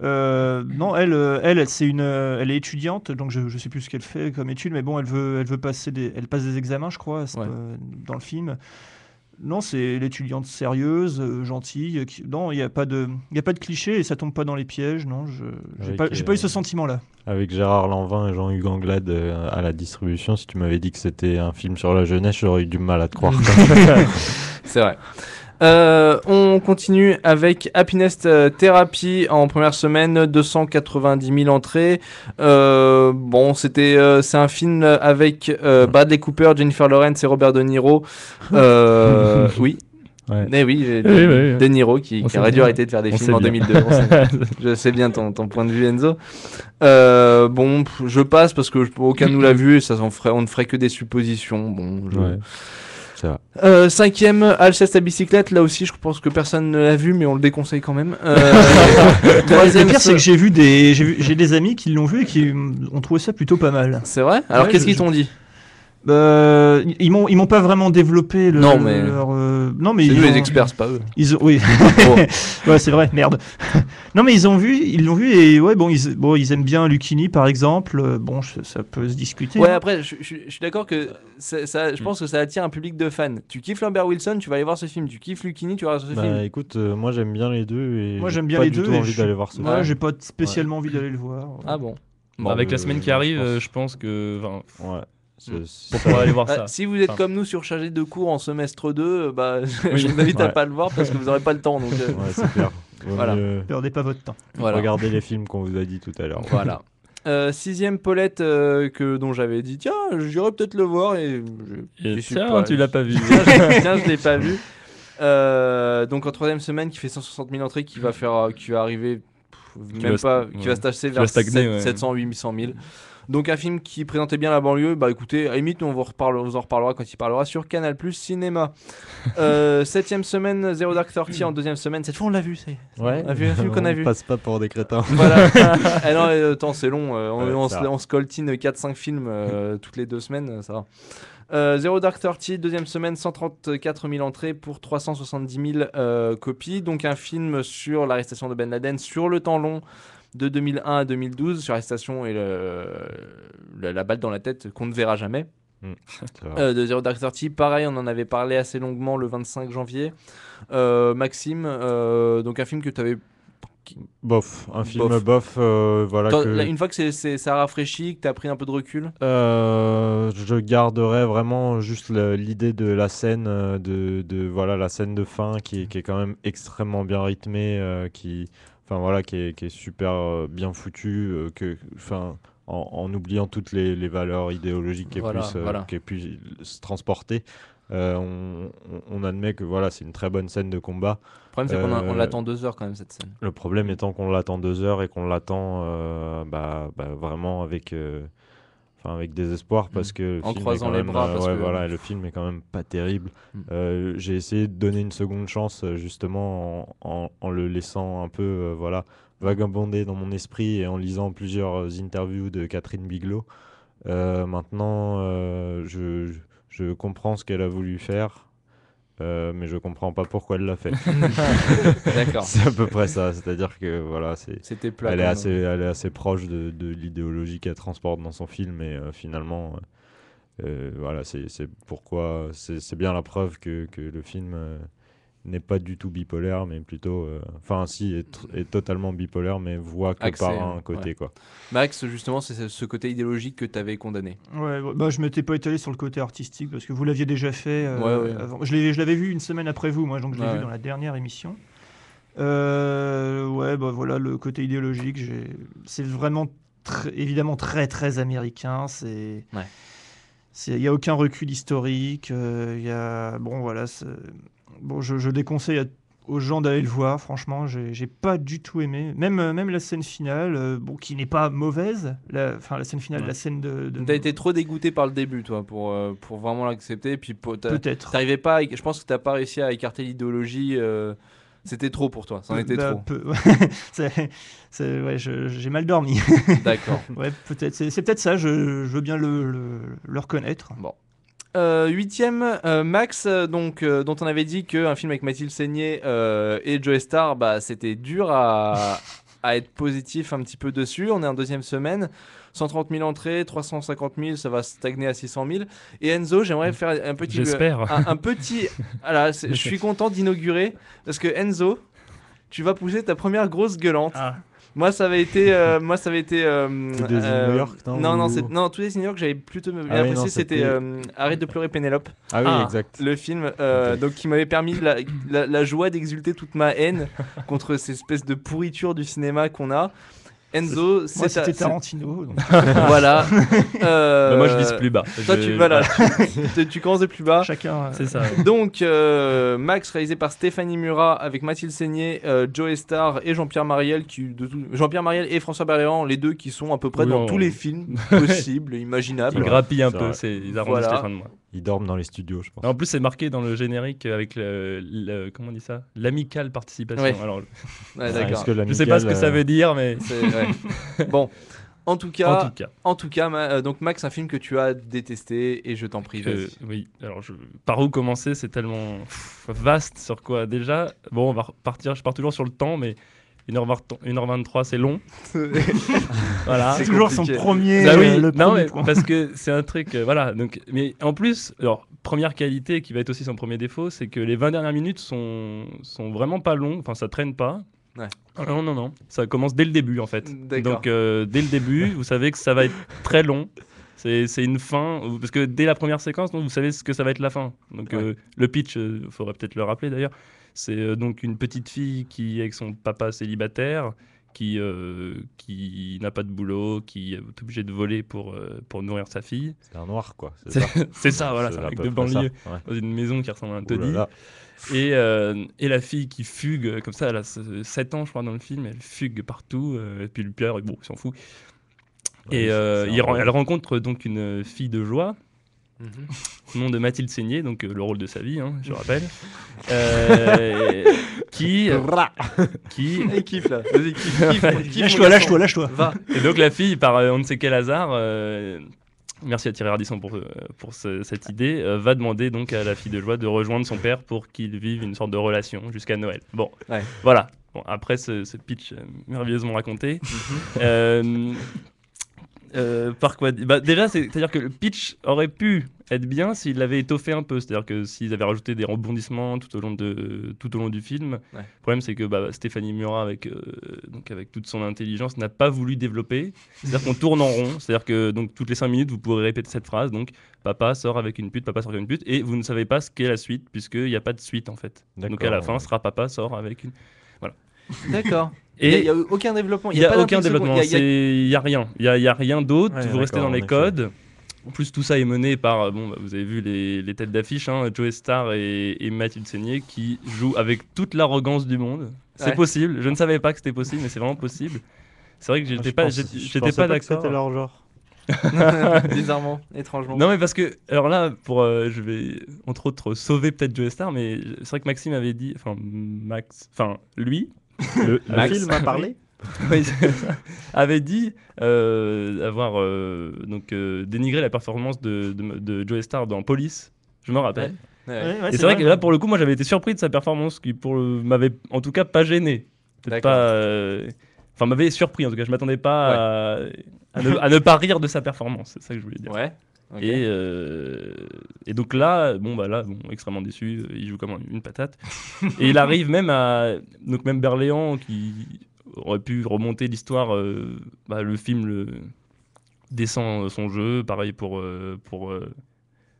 Non, elle est étudiante, donc je sais plus ce qu'elle fait comme étude, mais bon, elle passe des examens, je crois, dans le film. Non, c'est l'étudiante sérieuse, gentille. Non, il n'y a pas de cliché et ça tombe pas dans les pièges. Non, j'ai pas eu ce sentiment-là. Avec Gérard Lanvin et Jean-Hugues Anglade à la distribution, si tu m'avais dit que c'était un film sur la jeunesse, j'aurais eu du mal à te croire. C'est vrai. On continue avec Happiness Therapy en première semaine, 290 000 entrées. Bon, c'est un film avec Bradley Cooper, Jennifer Lawrence et Robert De Niro. Oui. Ouais. Mais oui, De Niro qui aurait dû arrêter de faire des films en 2002. Je sais bien ton point de vue, Enzo. Bon, je passe parce que aucun nous l'a vu et on ne ferait que des suppositions. Bon, cinquième, Alceste à bicyclette. Là aussi, je pense que personne ne l'a vu, mais on le déconseille quand même. Le pire, c'est que j'ai des amis qui l'ont vu et qui ont trouvé ça plutôt pas mal. C'est vrai ? Alors, qu'est-ce qu'ils t'ont dit ? Ils m'ont pas vraiment développé Non, mais- non mais C'est ils nous ont- les experts, c'est pas eux. Oui. Oh. Ouais, c'est vrai, merde. Non, mais ils l'ont vu et ouais, ils aiment bien Lucchini par exemple. Bon, ça peut se discuter. Ouais, hein. après, je suis d'accord que je pense que ça attire un public de fans. Tu kiffes Lambert Wilson, tu vas aller voir ce film. Tu kiffes Lucchini, tu vas voir ce film. Bah écoute, moi j'aime bien les deux et Moi, j'ai j'aime bien pas les du deux tout et envie d'aller voir ce Moi, film. j'ai pas spécialement envie d'aller le voir. Ah bon. Bon, avec la semaine qui arrive, je pense. je pense que. Enfin, Ouais. pour pouvoir aller voir Bah, ça. si vous êtes Enfin, comme nous surchargés de cours en semestre 2, bah, Oui. je vous invite à Ouais. pas le voir parce que vous n'aurez pas le temps. Donc, Ouais, c'est clair. Vaut Voilà. mieux Perdez pas votre temps. voilà. Regardez les films qu'on vous a dit tout à l'heure. Voilà. Sixième Paulette dont j'avais dit tiens j'irai peut-être le voir et j'y suis tiens, pas. tu l'as pas vu. Tiens, je l'ai pas vu. Donc en troisième semaine qui fait 160 000 entrées qui va arriver même va pas st- qui ouais. va se tasser Qui va vers stagner, ouais. 700 800 000. Donc un film qui présentait bien la banlieue, bah écoutez, à la limite, nous, on vous en reparlera quand il parlera sur Canal Plus Cinéma. Septième semaine, Zero Dark Thirty en deuxième semaine. Cette fois, on l'a vu, c'est. Ouais. On a vu un film qu'on a On vu. passe pas pour des crétins. Voilà. Ah non, attends, c'est long. Ouais, On ça va. on se coltine 4-5 films toutes les 2 semaines, ça va. Zero Dark Thirty, deuxième semaine, 134 000 entrées pour 370 000 copies. Donc un film sur l'arrestation de Ben Laden sur le temps long de 2001 à 2012, sur l'arrestation et la balle dans la tête qu'on ne verra jamais. Ça va. De Zero Dark Thirty, pareil, on en avait parlé assez longuement le 25 janvier. Maxime, donc un film que tu avais... Bof, un film Bof. bof, voilà que Une fois que ça rafraîchit, que tu as pris un peu de recul. je garderais vraiment juste l'idée de la scène voilà la scène de fin qui est quand même extrêmement bien rythmée, qui est super bien foutue, en oubliant toutes les valeurs idéologiques qui aient pu se transporter. On admet que voilà, c'est une très bonne scène de combat. Le problème, c'est qu'on l'attend 2 heures quand même, cette scène. Le problème étant qu'on l'attend 2 heures et qu'on l'attend vraiment avec désespoir parce que le En film est croisant quand les même, bras, parce que- voilà, le film est quand même pas terrible. J'ai essayé de donner une seconde chance justement en le laissant un peu vagabonder dans mon esprit et en lisant plusieurs interviews de Catherine Bigelow. Maintenant, je comprends ce qu'elle a voulu faire. Mais je comprends pas pourquoi elle l'a fait. D'accord. C'est à peu près ça, c'est-à-dire que voilà, C'était plat. elle est quand même. assez proche de l'idéologie qu'elle transporte dans son film et finalement, voilà, c'est pourquoi c'est bien la preuve que le film n'est pas du tout bipolaire, mais plutôt, est totalement bipolaire, mais voit que Axé, par un côté ouais. quoi. Max, justement, c'est ce côté idéologique que tu avais condamné. Ouais, je m'étais pas étalé sur le côté artistique parce que vous l'aviez déjà fait Ouais. avant. Je l'avais vu une semaine après vous, moi, donc je l'ai Ouais. vu dans la dernière émission. Voilà, le côté idéologique, c'est vraiment évidemment très très américain. Ouais. Il n'y a aucun recul historique. Je déconseille aux gens d'aller le voir. Franchement, j'ai pas du tout aimé. Même la scène finale, qui n'est pas mauvaise. La scène finale, Ouais. la scène de T'as été trop dégoûté par le début, toi, pour vraiment l'accepter. Puis peut-être. t'arrivais pas. Je pense que t'as pas réussi à écarter l'idéologie. C'était trop pour toi. Ça en était trop. J'ai mal dormi. D'accord. Ouais, peut-être. C'est peut-être ça. Je veux bien le reconnaître. Huitième, Max, dont on avait dit qu'un film avec Mathilde Seigné et Joe Star, c'était dur à être positif un petit peu dessus. On est en deuxième semaine. 130 000 entrées, 350 000, ça va stagner à 600 000. Et Enzo, j'aimerais faire un petit... J'espère. Un petit... Voilà, je suis content d'inaugurer, parce que Enzo, tu vas pousser ta première grosse gueulante. Ah. Moi, ça avait été... Tout Days in New York, non, ou- Tout Days in New York, j'avais plutôt bien Ah oui, apprécié, non, c'était c'était- Arrête de pleurer Pénélope, Ah oui, Ah. exact. le film, Ok. donc qui m'avait permis la joie d'exulter toute ma haine contre ces espèces de pourriture du cinéma qu'on a. Enzo, Moi, c'est c'était Tarantino. donc. voilà. Moi, je vise plus bas. Toi, Voilà. tu commences de plus bas. Chacun. C'est ça. Donc, Max, réalisé par Stéphanie Murat, avec Mathilde Seigné, Joe Star et Jean-Pierre Mariel, Jean-Pierre Mariel et François Berléand, les deux qui sont à peu près Oui, dans on- tous les films possibles, Ils imaginables. grappillent un C'est peu, vrai. ils arrondissent Voilà. les fins de mois. Ils dorment dans les studios, je pense. En plus, c'est marqué dans le générique avec comment on dit ça, l'amicale participation. Ouais. Alors, Ouais, Est-ce d'accord. que je sais pas ce que ça l'amicale, veut dire, mais C'est- ouais. Bon, En tout cas, donc Max, un film que tu as détesté et je t'en prie, vas-y. Oui, alors par où commencer, c'est tellement vaste sur quoi déjà. Bon, on va repartir, je pars toujours sur le temps, mais 1h23, c'est long. Voilà. C'est toujours son compliqué. premier. Bah oui, le non, premier mais point. parce que c'est un truc, voilà. Donc, mais en plus, alors, première qualité qui va être aussi son premier défaut, c'est que les 20 dernières minutes sont vraiment pas longues, enfin ça traîne pas. Ouais. Ah, non, ça commence dès le début en fait. D'accord. Donc dès le début, vous savez que ça va être très long. C'est une fin, parce que dès la première séquence, donc, vous savez ce que ça va être la fin. Donc le pitch, il faudrait peut-être le rappeler d'ailleurs, c'est donc une petite fille qui est avec son papa célibataire, qui n'a pas de boulot, qui est obligé de voler pour nourrir sa fille. C'est un noir, quoi. C'est ça, voilà, c'est un à mec peu de près ça, banlieue, ouais. dans une maison qui ressemble à un Ouh là taudis. là. Et la fille qui fugue, comme ça, elle a 7 ans, je crois, dans le film, elle fugue partout, et puis le père, bon, il s'en fout. Ouais, Et c'est un rôle. elle rencontre donc une fille de joie, Mhm. nom de Mathilde Seigné, donc le rôle de sa vie, hein, je rappelle, qui Il kiffe là, vas-y, kiffe. Lâche-toi. Va. et donc la fille, par on ne sait quel hasard, merci à Thierry Ardisson pour cette idée, va demander donc à la fille de joie de rejoindre son père pour qu'ils vivent une sorte de relation jusqu'à Noël. Bon, Ouais. voilà. Bon, après ce pitch merveilleusement raconté, par quoi déjà, c'est-à-dire que le pitch aurait pu être bien s'il l'avait étoffé un peu, c'est-à-dire que s'ils avaient rajouté des rebondissements tout au long du film. Ouais. Le problème, c'est que Stéphanie Murat, avec toute son intelligence, n'a pas voulu développer. C'est-à-dire qu'on tourne en rond, c'est-à-dire que donc, toutes les 5 minutes, vous pourrez répéter cette phrase, donc papa sort avec une pute, et vous ne savez pas ce qu'est la suite, puisqu'il n'y a pas de suite en fait. Donc à la fin, ouais. ce sera papa sort avec une... D'accord. Et Il n'y a aucun développement. il n'y a pas aucun d'intrigue développement, secondaire. il n'y a rien. Il y a rien d'autre, Ouais, vous restez d'accord, dans les en effet. codes. En plus, tout ça est mené par, vous avez vu les têtes d'affiche, hein, Joe Starr et Mathilde Seigné, qui jouent avec toute l'arrogance du monde. C'est Ouais. possible, je ne savais pas que c'était possible, mais c'est vraiment possible. C'est vrai que j'étais pas J'étais pas que d'accord. c'était leur genre. Bizarrement, étrangement. Non mais parce que, alors là, je vais entre autres sauver peut-être Joe Starr, mais c'est vrai que Maxime avait dit, lui, Le Max. film a parlé. oui, avait dit avoir dénigré la performance de Joe Starr dans Police, je me rappelle. Ouais. Et c'est vrai que là, pour le coup, moi j'avais été surpris de sa performance qui m'avait en tout cas pas gêné. Peut-être D'accord. pas. M'avait surpris en tout cas, je m'attendais pas à ne pas rire de sa performance, c'est ça que je voulais dire. Ouais. Ok. Et donc là, extrêmement déçu, il joue comme une patate. Et il arrive même donc même Berléand qui aurait pu remonter l'histoire, le film descend son jeu, pareil pour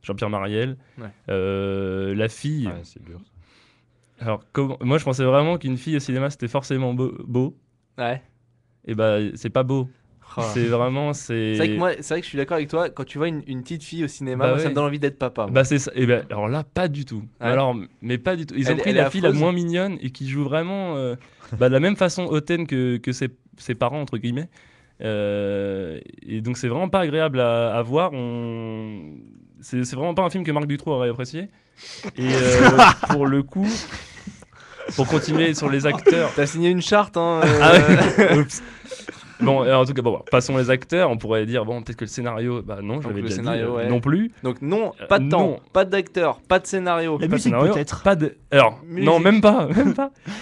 Jean-Pierre Mariel. Ouais. La fille, Ouais, c'est dur. alors moi je pensais vraiment qu'une fille au cinéma c'était forcément beau. Ouais. Et c'est pas beau. Oh. C'est vraiment C'est vrai que je suis d'accord avec toi. Quand tu vois une petite fille au cinéma, Bah moi, ça ouais. me donne envie d'être papa. moi. c'est ça. Alors là, pas du tout. Ouais. Alors, mais pas du tout. Ils ont pris elle la est fille la affreuse. moins mignonne et qui joue vraiment de la même façon hautaine que ses parents, entre guillemets. Et donc, c'est vraiment pas agréable à voir. C'est vraiment pas un film que Marc Dutroux aurait apprécié. Et pour le coup, pour continuer sur les acteurs. T'as signé une charte, hein. Ah ouais. Oups. Bon, en tout cas, passons les acteurs. On pourrait dire, peut-être que le scénario, non, j'avais le déjà scénario, dit, ouais. non plus. Donc non, pas de temps, non. pas d'acteur, pas de scénario. La Pas de musique scénario, peut-être. pas de. Alors, Musique. non, même pas.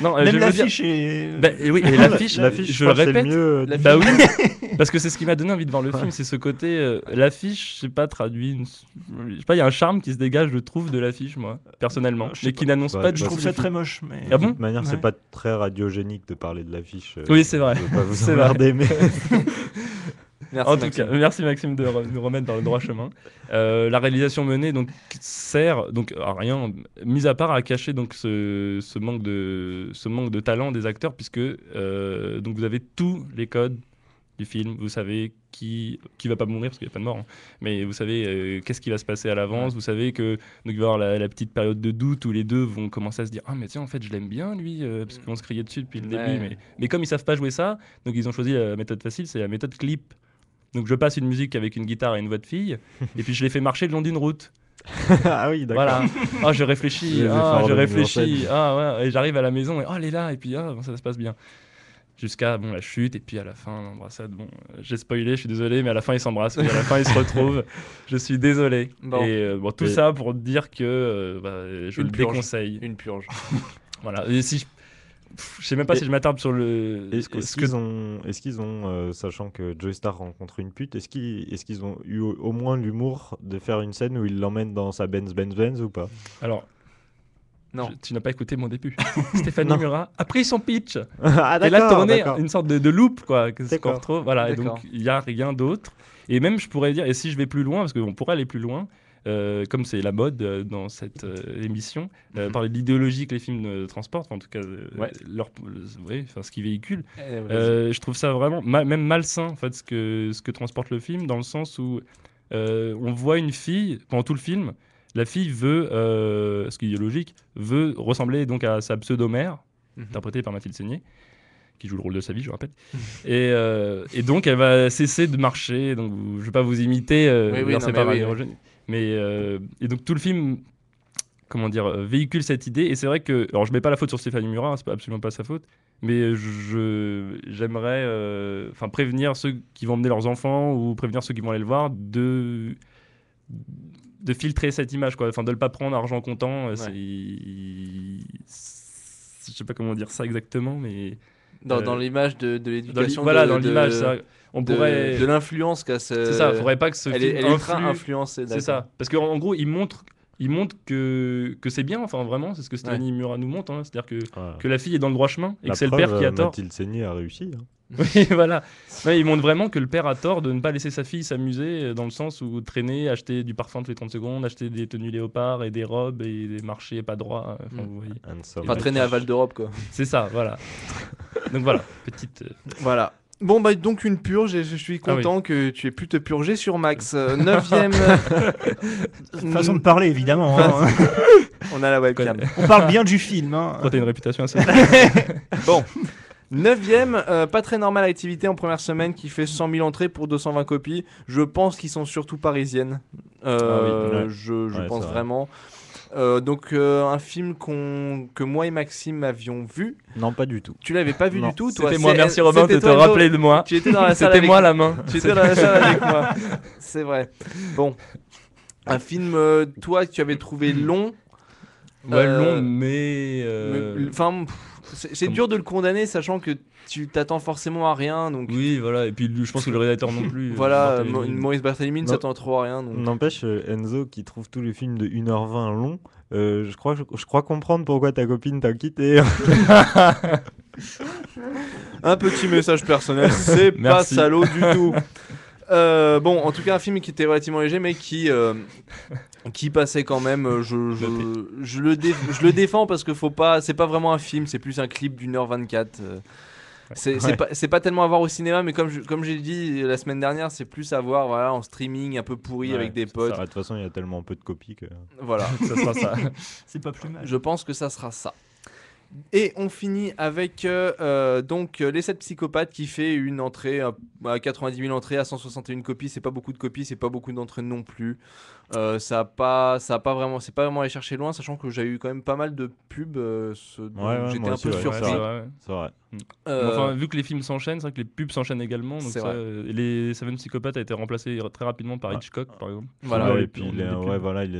Non, je Même veux dire- l'affiche est. Oui, et l'affiche, L'affiche, je le crois que c'est répète. mieux. La Bah oui, parce que c'est ce qui m'a donné envie de voir le film, c'est ce côté. L'affiche, je sais pas, traduit. Je sais pas, il y a un charme qui se dégage, je trouve, de l'affiche, moi, personnellement, Je sais mais qui n'annonce Bah, pas je du Je tout. trouve le ça film. très moche. Mais... Ah bon De toute manière, c'est Ouais. pas très radiogénique de parler de l'affiche. Oui, c'est vrai. Je veux pas vous C'est vrai. emmerder, mais Merci, En tout Maxime. cas, merci Maxime de nous remettre dans le droit chemin. La réalisation menée donc sert donc à rien, mis à part à cacher donc ce manque de talent des acteurs, puisque donc vous avez tous les codes du film, vous savez qui va pas mourir parce qu'il n'y a pas de mort, hein. Mais vous savez qu'est-ce qui va se passer à l'avance, vous savez que donc il va y avoir la petite période de doute où les deux vont commencer à se dire ah mais tiens en fait je l'aime bien lui parce qu'on se criait dessus depuis le Ouais. début, mais comme ils savent pas jouer ça, donc ils ont choisi la méthode facile, c'est la méthode clip. Donc je passe une musique avec une guitare et une voix de fille, et puis je les fais marcher le long d'une route. ah oui, d'accord. Voilà. Ah, je réfléchis. Les efforts Je de mise en réfléchis. scène. Ah ouais. Et j'arrive à la maison et elle est là. Et puis ça se passe bien. jusqu'à la chute et puis à la fin l'embrassade. Bon, j'ai spoilé, je suis désolé, mais à la fin ils s'embrassent, et à la fin ils se retrouvent. Je suis désolé. Bon. Et tout ça pour dire que je Une le purge. déconseille. Une purge. Voilà. Et si je sais même pas si je m'attarde sur le. Est-ce qu'ils ont, sachant que Joey Star rencontre une pute, est-ce qu'ils ont eu au moins l'humour de faire une scène où il l'emmène dans sa Benz ou pas? Alors. Non. Tu n'as pas écouté mon début. Stéphanie Murat a pris son pitch. Ah Elle a d'accord, tourné d'accord. une sorte de loop, quoi, que ce qu'on D'accord. retrouve. Voilà, et donc D'accord. il n'y a rien d'autre. Et même, je pourrais dire, et si je vais plus loin, parce qu'on pourrait aller plus loin, comme c'est la mode dans cette émission, parler de l'idéologie que les films transportent, enfin, en tout cas, Ouais. ce qu'ils véhiculent. Je trouve ça vraiment même malsain, en fait, ce que transporte le film, dans le sens où on voit une fille, pendant tout le film, la fille veut, ce qui est logique, veut ressembler donc à sa pseudo-mère, interprétée par Mathilde Seigné, qui joue le rôle de sa vie, je rappelle. Et donc, elle va cesser de marcher. Donc, je ne vais pas vous imiter, c'est pas Marie-Roger. Mais et donc, tout le film, comment dire, véhicule cette idée. Et c'est vrai que, alors je mets pas la faute sur Stéphanie Murat, c'est absolument pas sa faute. Mais j'aimerais prévenir ceux qui vont emmener leurs enfants ou prévenir ceux qui vont aller le voir de filtrer cette image, quoi. Enfin, de ne pas prendre argent comptant. Je sais pas comment dire ça exactement, mais Dans l'image de l'éducation. Dans l'image, on pourrait. De l'influence qu'a ce. C'est ça, faudrait pas que ce Elle film est ultra influencée. C'est ça, parce qu'en gros, il montre que c'est bien, enfin vraiment, c'est ce que Stéphanie Murat nous montre, hein. C'est-à-dire que la fille est dans le droit chemin et que c'est le père qui a tort. Mathilde Seigné a réussi. Hein. Oui, voilà. Ouais, il montre vraiment que le père a tort de ne pas laisser sa fille s'amuser, dans le sens où traîner, acheter du parfum toutes les 30 secondes, acheter des tenues léopards et des robes et des marchés pas droits. Enfin, vous voyez. Enfin, traîner à Val d'Europe, quoi. C'est ça, voilà. Donc voilà, petite. Voilà. Bon, bah donc une purge, et je suis content que tu aies pu te purger sur Max. 9ème. Façon de parler, évidemment. Hein. On a la webcam. On parle bien du film. Hein. Toi, t'as une réputation assez. Bon. 9ème, pas très normale activité en première semaine qui fait 100 000 entrées pour 220 copies. Je pense qu'ils sont surtout parisiennes. Je pense vraiment. Donc un film que moi et Maxime avions vu. Non, pas du tout. Tu l'avais pas vu du tout, toi. C'était moi, merci Robin de te rappeler de moi. Tu étais dans la salle. C'était moi la main. Tu étais dans la salle avec moi. C'est vrai. Bon, un film, toi, que tu avais trouvé long. Ouais, long, mais. Enfin, c'est dur de le condamner, sachant que tu t'attends forcément à rien. Donc... Oui, voilà. Et puis je pense que le réalisateur non plus. Voilà, Maurice Barthélémy ne s'attend trop à rien. Donc... N'empêche, Enzo qui trouve tous les films de 1h20 longs, je crois comprendre pourquoi ta copine t'a quitté. Un petit message personnel, c'est pas salaud du tout. Bon, en tout cas, un film qui était relativement léger, mais qui passait quand même. Je le défends parce que c'est pas vraiment un film, c'est plus un clip d'1h24. C'est pas tellement à voir au cinéma, mais comme j'ai dit la semaine dernière, c'est plus à voir en streaming un peu pourri avec des potes. De toute façon, il y a tellement peu de copies que. Voilà, ça sera ça. C'est pas plus mal. Je pense que ça sera ça. Et on finit avec donc Les 7 psychopathes qui fait une entrée à 90 000 entrées à 161 copies. C'est pas beaucoup de copies, c'est pas beaucoup d'entrées non plus. Ça a pas vraiment, c'est pas vraiment aller chercher loin, sachant que j'ai eu quand même pas mal de pubs. J'étais un peu surpris. C'est vrai. Enfin, vu que les films s'enchaînent, c'est vrai que les pubs s'enchaînent également. Donc les 7 psychopathes a été remplacé très rapidement par Hitchcock, par exemple. Voilà. Et puis il est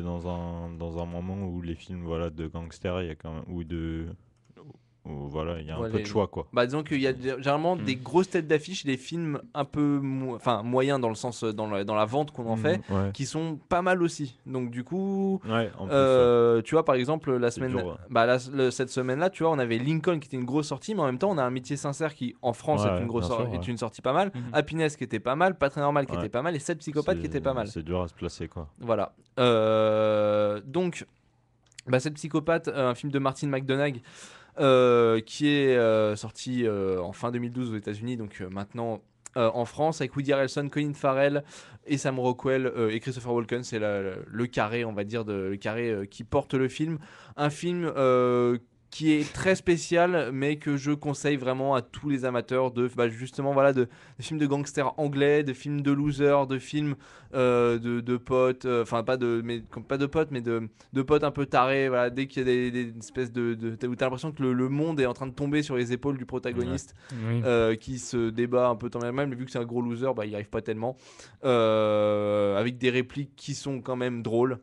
dans un moment où les films de gangsters, il y a quand même il y a un peu de choix, quoi. Bah, disons qu'il y a généralement des grosses têtes d'affiche, des films un peu moyens dans le sens dans la vente qu'on en fait, qui sont pas mal aussi. Donc du coup, tu vois par exemple la semaine, cette semaine-là, tu vois, on avait Lincoln qui était une grosse sortie, mais en même temps on a Un métier sincère qui en France est une sortie pas mal, Happiness qui était pas mal, Pas très normal qui était pas mal, et 7 psychopathes qui était pas mal. C'est dur à se placer, quoi. Voilà. Donc 7 psychopathes, un film de Martin McDonagh. Qui est sorti en fin 2012 aux États-Unis, donc maintenant en France, avec Woody Harrelson, Colin Farrell et Sam Rockwell et Christopher Walken. C'est le carré, on va dire, le carré qui porte le film. Un film qui est très spécial, mais que je conseille vraiment à tous les amateurs de, justement, voilà, de films de gangsters anglais, de films de losers, de films de potes, enfin pas de potes, mais de potes un peu tarés. Voilà, dès qu'il y a des espèces où t'as l'impression que le monde est en train de tomber sur les épaules du protagoniste, Oui. qui se débat un peu tant bien mal, mais vu que c'est un gros loser, il n'y arrive pas tellement. Avec des répliques qui sont quand même drôles.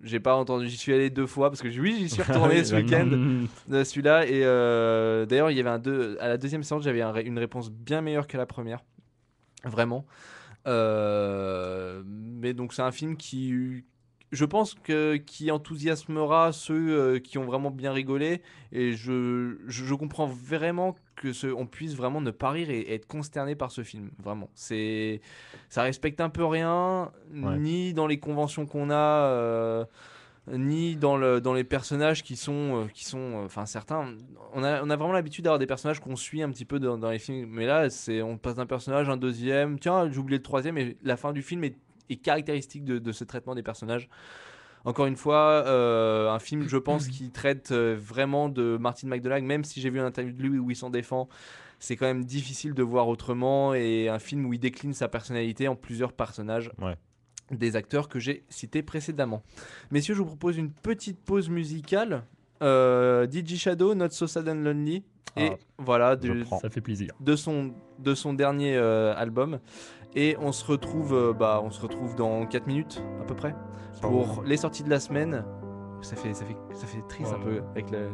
J'ai pas entendu, j'y suis allé 2 fois parce que j'y suis retourné ce week-end de celui-là, et d'ailleurs il y avait à la deuxième séance j'avais une réponse bien meilleure que la première, vraiment. Mais donc c'est un film qui, je pense qui enthousiasmera ceux qui ont vraiment bien rigolé, et je comprends vraiment on puisse vraiment ne pas rire et être consterné par ce film. Vraiment, ça respecte un peu rien, ni dans les conventions qu'on a, ni dans les personnages qui sont enfin certains. On a vraiment l'habitude d'avoir des personnages qu'on suit un petit peu dans les films, mais là on passe d'un personnage, un deuxième, tiens j'ai oublié le troisième, et la fin du film est caractéristique de ce traitement des personnages. Encore une fois, un film, je pense, qui traite vraiment de Martin McDonagh, même si j'ai vu une interview de lui où il s'en défend. C'est quand même difficile de voir autrement, et un film où il décline sa personnalité en plusieurs personnages des acteurs que j'ai cités précédemment. Messieurs, je vous propose une petite pause musicale. DJ Shadow, Not So Sad and Lonely. Et voilà, ça fait plaisir. De son dernier album. Et on se retrouve dans 4 minutes à peu près pour les sorties de la semaine. Ça fait triste un peu avec le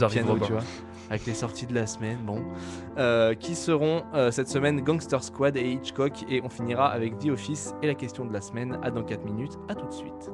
piano, tu vois, avec les sorties de la semaine, qui seront cette semaine Gangster Squad et Hitchcock, et on finira avec The Office et la question de la semaine dans 4 minutes. À tout de suite.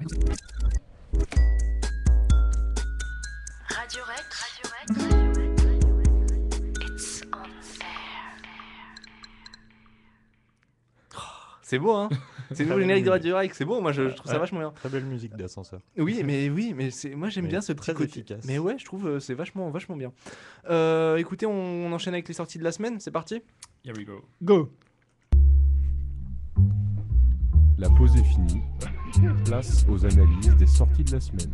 Radio Rex. It's on air. C'est beau, hein. C'est le nouveau générique de Radio Rex, c'est beau, moi je trouve ça vachement bien. Très belle musique d'ascenseur. Oui, mais moi j'aime Mais bien ce petit très côté. efficace. Mais ouais, je trouve c'est vachement bien. Écoutez, on enchaîne avec les sorties de la semaine, c'est parti. Here we go. Go. La pause est finie. Place aux analyses des sorties de la semaine.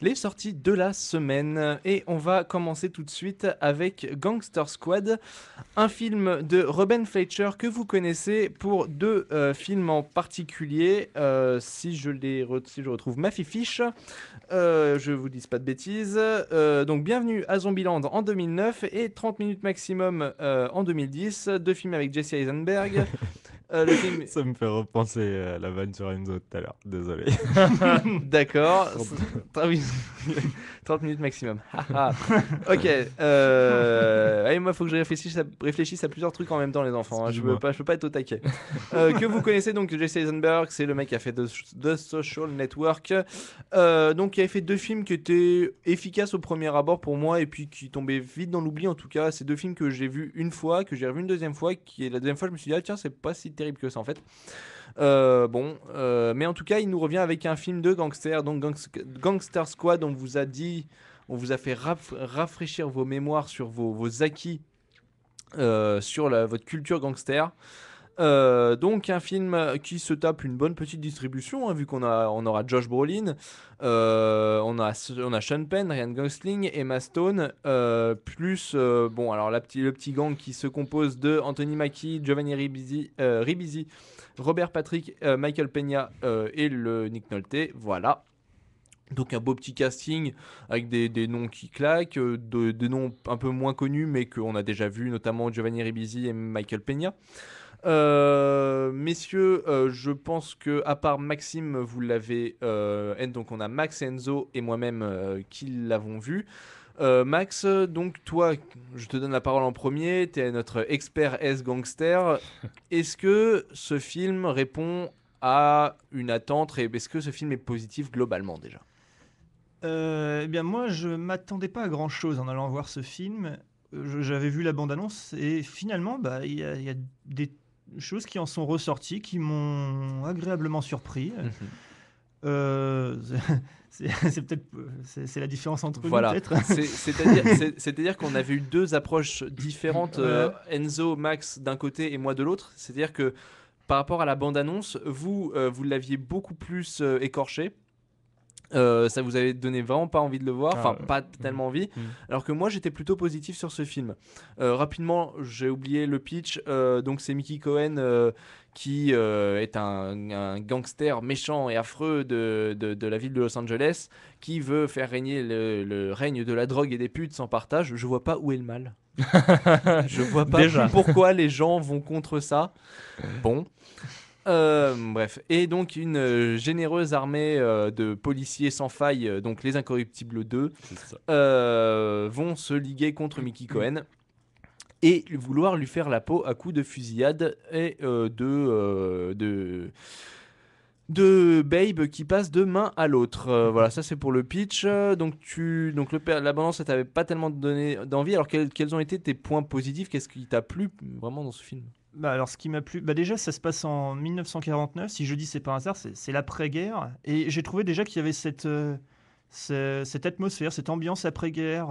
Les sorties de la semaine et on va commencer tout de suite avec Gangster Squad, un film de Ruben Fleischer que vous connaissez pour deux films en particulier. Si je retrouve ma fiche, je vous dis pas de bêtises. Donc bienvenue à Zombieland en 2009 et 30 minutes maximum en 2010. Deux films avec Jesse Eisenberg. Le film... Ça me fait repenser à la vanne sur Enzo tout à l'heure. Désolé. D'accord. 30 minutes maximum. Ok. Allez, moi, il faut que je réfléchisse à plusieurs trucs en même temps, les enfants. Hein. Je peux pas être au taquet. Que vous connaissez donc, Jesse Eisenberg, c'est le mec qui a fait The Social Network. Donc, il avait fait deux films qui étaient efficaces au premier abord pour moi et puis qui tombaient vite dans l'oubli. En tout cas, c'est deux films que j'ai vus une fois, que j'ai revu une deuxième fois. La deuxième fois, je me suis dit, ah tiens, c'est pas si terrible que ça en fait. Mais en tout cas, il nous revient avec un film de gangster, donc Gangster Squad. On vous a dit, on vous a fait rafraîchir vos mémoires sur vos acquis sur votre culture gangster. Donc un film qui se tape une bonne petite distribution, hein, vu on aura Josh Brolin, on a Sean Penn, Ryan Gosling, Emma Stone, plus alors le petit gang qui se compose de Anthony Mackie, Giovanni Ribisi, Robert Patrick, Michael Peña et le Nick Nolte. Voilà. Donc un beau petit casting avec des noms qui claquent, des noms un peu moins connus mais qu'on a déjà vu, notamment Giovanni Ribisi et Michael Peña. Messieurs, je pense que à part Maxime, vous l'avez. Donc on a Max, Enzo et moi-même qui l'avons vu. Max, donc toi, je te donne la parole en premier. Tu es notre expert S-gangster. Est-ce que ce film répond à une attente et est-ce que ce film est positif globalement déjà ? Eh bien moi, je m'attendais pas à grand chose en allant voir ce film. J'avais vu la bande-annonce et finalement, il y a des choses qui en sont ressorties, qui m'ont agréablement surpris. C'est la différence entre nous, peut-être. C'est-à-dire qu'on avait eu deux approches différentes, Enzo, Max d'un côté et moi de l'autre. C'est-à-dire que par rapport à la bande-annonce, vous l'aviez beaucoup plus écorché. Ça vous avait donné vraiment pas envie de le voir, pas tellement envie, alors que moi j'étais plutôt positif sur ce film. Rapidement, j'ai oublié le pitch, donc c'est Mickey Cohen qui est un gangster méchant et affreux de la ville de Los Angeles qui veut faire régner le règne de la drogue et des putes sans partage. Je vois pas où est le mal. Je vois pas pourquoi les gens vont contre ça. Bon. Bref, et donc une généreuse armée de policiers sans faille, donc les Incorruptibles 2, vont se liguer contre Mickey Cohen et vouloir lui faire la peau à coups de fusillade et de Babe qui passe de main à l'autre. Voilà, ça c'est pour le pitch. Donc la bande-annonce, ça t'avait pas tellement donné d'envie. Alors quels ont été tes points positifs ? Qu'est-ce qui t'a plu vraiment dans ce film ? Alors ce qui m'a plu, déjà ça se passe en 1949, si je dis c'est pas un hasard, c'est l'après-guerre, et j'ai trouvé déjà qu'il y avait cette atmosphère, cette ambiance après-guerre,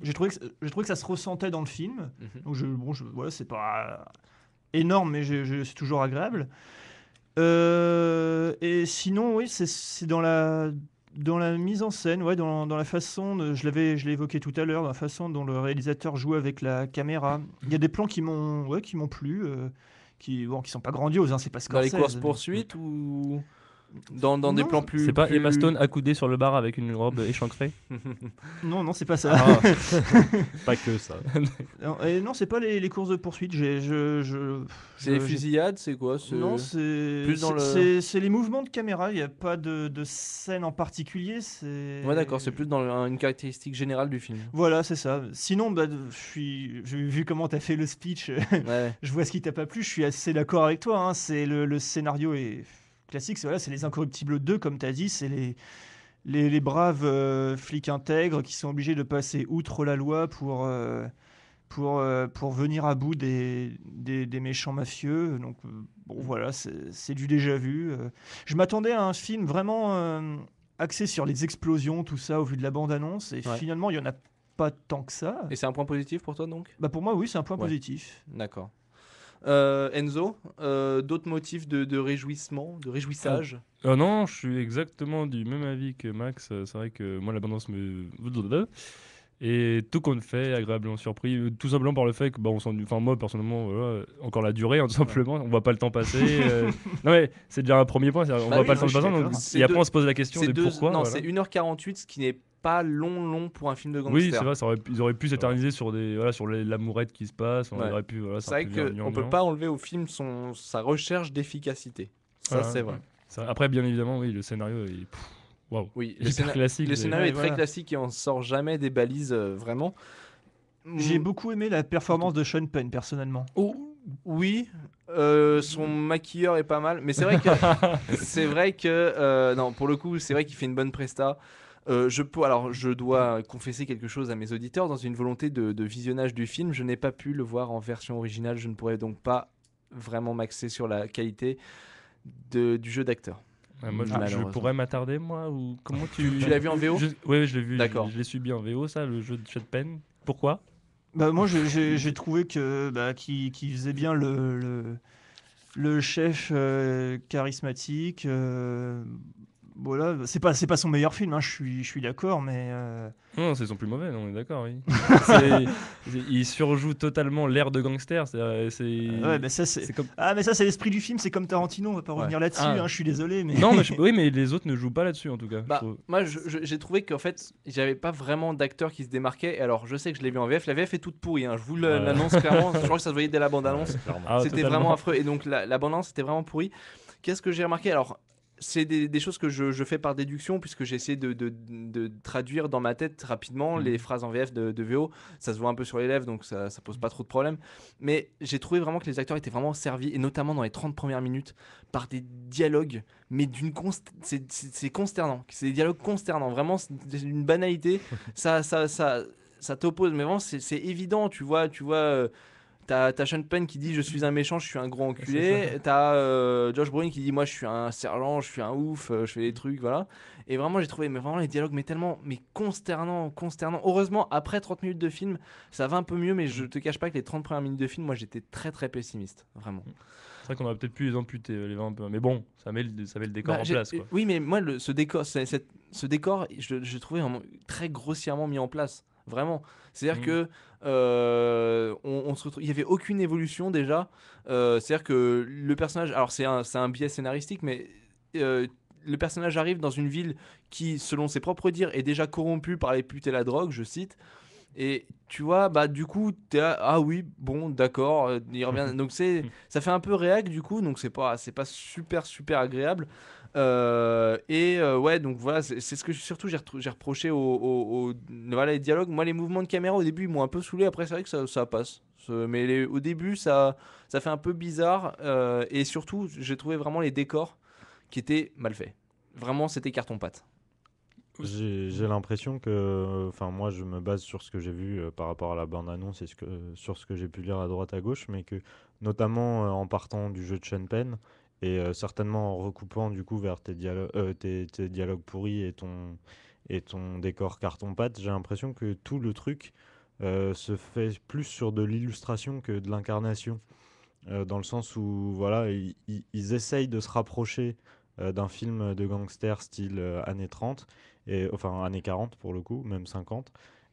j'ai trouvé que ça se ressentait dans le film, donc voilà, c'est pas énorme mais c'est toujours agréable, et sinon oui c'est dans la mise en scène, dans la façon, je l'ai évoqué tout à l'heure, dans la façon dont le réalisateur joue avec la caméra. Il y a des plans qui m'ont plu, qui sont pas grandioses, hein, c'est pas Scorsese. Dans les courses-poursuites ou... Dans des Non, plans plus. C'est pas plus- Emma Stone accoudée sur le bar avec une robe échancrée? Non, c'est pas ça. Ah. Pas que ça. Non, c'est pas les courses de poursuite. C'est les fusillades, c'est quoi Non, c'est plus dans c'est les mouvements de caméra. Il n'y a pas de scène en particulier. Ouais, d'accord, c'est plus dans une caractéristique générale du film. Voilà, c'est ça. Sinon, j'ai vu comment tu as fait le speech. Ouais. Je vois ce qui t'a pas plu. Je suis assez d'accord avec toi. Hein. C'est le scénario est classique. C'est les Incorruptibles 2, comme tu as dit. C'est les braves flics intègres qui sont obligés de passer outre la loi pour venir à bout des méchants mafieux. Donc, bon, voilà, c'est du déjà vu. Je m'attendais à un film vraiment axé sur les explosions, tout ça, au vu de la bande-annonce. Et Ouais. finalement, il n'y en a pas tant que ça. Et c'est un point positif pour toi donc? Bah, pour moi, oui, c'est un point Ouais. positif. D'accord. Enzo, d'autres motifs de réjouissement, de réjouissage? Ah non, je suis exactement du même avis que Max. C'est vrai que moi, l'abondance me. Et tout compte fait, agréablement surpris, tout simplement par le fait que on enfin moi personnellement, voilà, encore la durée, hein, tout simplement, on voit pas le temps passer. Non mais c'est déjà un premier point, on Bah voit oui, pas le temps je suis passer. d'accord. C'est Et après deux- on se pose la question de pourquoi. Non, voilà. c'est 1h48, ce qui n'est pas long pour un film de gangster. Oui, c'est vrai, ils auraient pu s'éterniser sur l'amourette qui se passe. On Ouais. aurait pu. Voilà, C'est vrai qu'on peut pas enlever au film sa recherche d'efficacité. Ça, Voilà. c'est vrai. Après, bien évidemment, oui, le scénario est. Waouh. Oui, Hyper classique. le scénario Ouais, est très voilà. classique et on sort jamais des balises vraiment. J'ai beaucoup aimé la performance de Sean Penn, personnellement. Oui, son maquilleur est pas mal, mais c'est vrai que non, pour le coup, c'est vrai qu'il fait une bonne presta. Je dois confesser quelque chose à mes auditeurs. Dans une volonté de visionnage du film, je n'ai pas pu le voir en version originale. Je ne pourrais donc pas vraiment m'axer sur la qualité du jeu d'acteur. Moi, je Malheureusement. pourrais m'attarder, moi, ou comment tu l'as vu en VO? Oui, je l'ai vu. D'accord. Je l'ai subi en VO, ça, le jeu de Pen. Pourquoi? Bah, moi, j'ai trouvé qu'il faisait bien le chef charismatique. Voilà, c'est pas son meilleur film, hein, je suis d'accord, mais Non, c'est son plus mauvais, on est d'accord, oui. Il surjoue totalement l'air de gangster. ouais, mais ça c'est comme... mais ça c'est l'esprit du film, c'est comme Tarantino, on va pas revenir là-dessus. Ah. Hein, je suis désolé, mais Non, mais oui, mais les autres ne jouent pas là-dessus en tout cas. je trouve. Moi, j'ai trouvé qu'en fait, j'avais pas vraiment d'acteur qui se démarquait. Alors, je sais que je l'ai vu en VF. La VF est toute pourrie. Hein. Je vous l'annonce clairement. Je crois que ça se voyait dès la bande-annonce. Ah, C'était totalement. vraiment affreux. Et donc, la bande-annonce était vraiment pourrie. Qu'est-ce que j'ai remarqué? Alors, c'est des choses que je fais par déduction, puisque j'ai essayé de traduire dans ma tête rapidement les phrases en VF de VO. Ça se voit un peu sur les lèvres, donc ça pose pas trop de problème. Mais j'ai trouvé vraiment que les acteurs étaient vraiment servis, et notamment dans les 30 premières minutes, par des dialogues, mais c'est consternant. C'est des dialogues consternants. Vraiment, c'est une banalité. ça t'oppose, mais vraiment, c'est évident. Tu vois. T'as Sean Penn qui dit je suis un méchant, je suis un gros enculé. T'as Josh Brolin qui dit moi je suis un sergent, je suis un ouf, je fais des trucs, voilà. Et vraiment j'ai trouvé vraiment les dialogues mais consternants. Heureusement après 30 minutes de film ça va un peu mieux, mais je te cache pas que les 30 premières minutes de film moi j'étais très très pessimiste, vraiment. C'est vrai qu'on aurait peut-être pu les amputer, les vents un peu. Mais bon, ça met le décor en place, quoi. Oui, mais moi ce décor, ce décor je trouvais vraiment très grossièrement mis en place. Vraiment. C'est-à-dire que on se retrouve, il n'y avait aucune évolution déjà. C'est-à-dire que le personnage, alors c'est un biais scénaristique, mais le personnage arrive dans une ville qui, selon ses propres dires, est déjà corrompue par les putes et la drogue, je cite. Et tu vois, du coup, t'es là, ah oui, bon, d'accord, il revient. Donc ça fait un peu réac du coup, donc c'est pas super agréable. Ouais, donc voilà, c'est ce que surtout j'ai reproché voilà, les dialogues. Moi, les mouvements de caméra au début ils m'ont un peu saoulé. Après, c'est vrai que ça passe. Mais au début, ça fait un peu bizarre. Et surtout, j'ai trouvé vraiment les décors qui étaient mal faits. Vraiment, c'était carton-pâte. J'ai l'impression que, enfin moi je me base sur ce que j'ai vu par rapport à la bande-annonce et sur ce que j'ai pu lire à droite à gauche, mais que notamment en partant du jeu de Sean Penn et certainement en recoupant du coup vers tes dialogues pourris et ton décor carton-pâte, j'ai l'impression que tout le truc se fait plus sur de l'illustration que de l'incarnation, dans le sens où voilà ils essayent de se rapprocher d'un film de gangster style années 30, enfin années 40 pour le coup, même 50,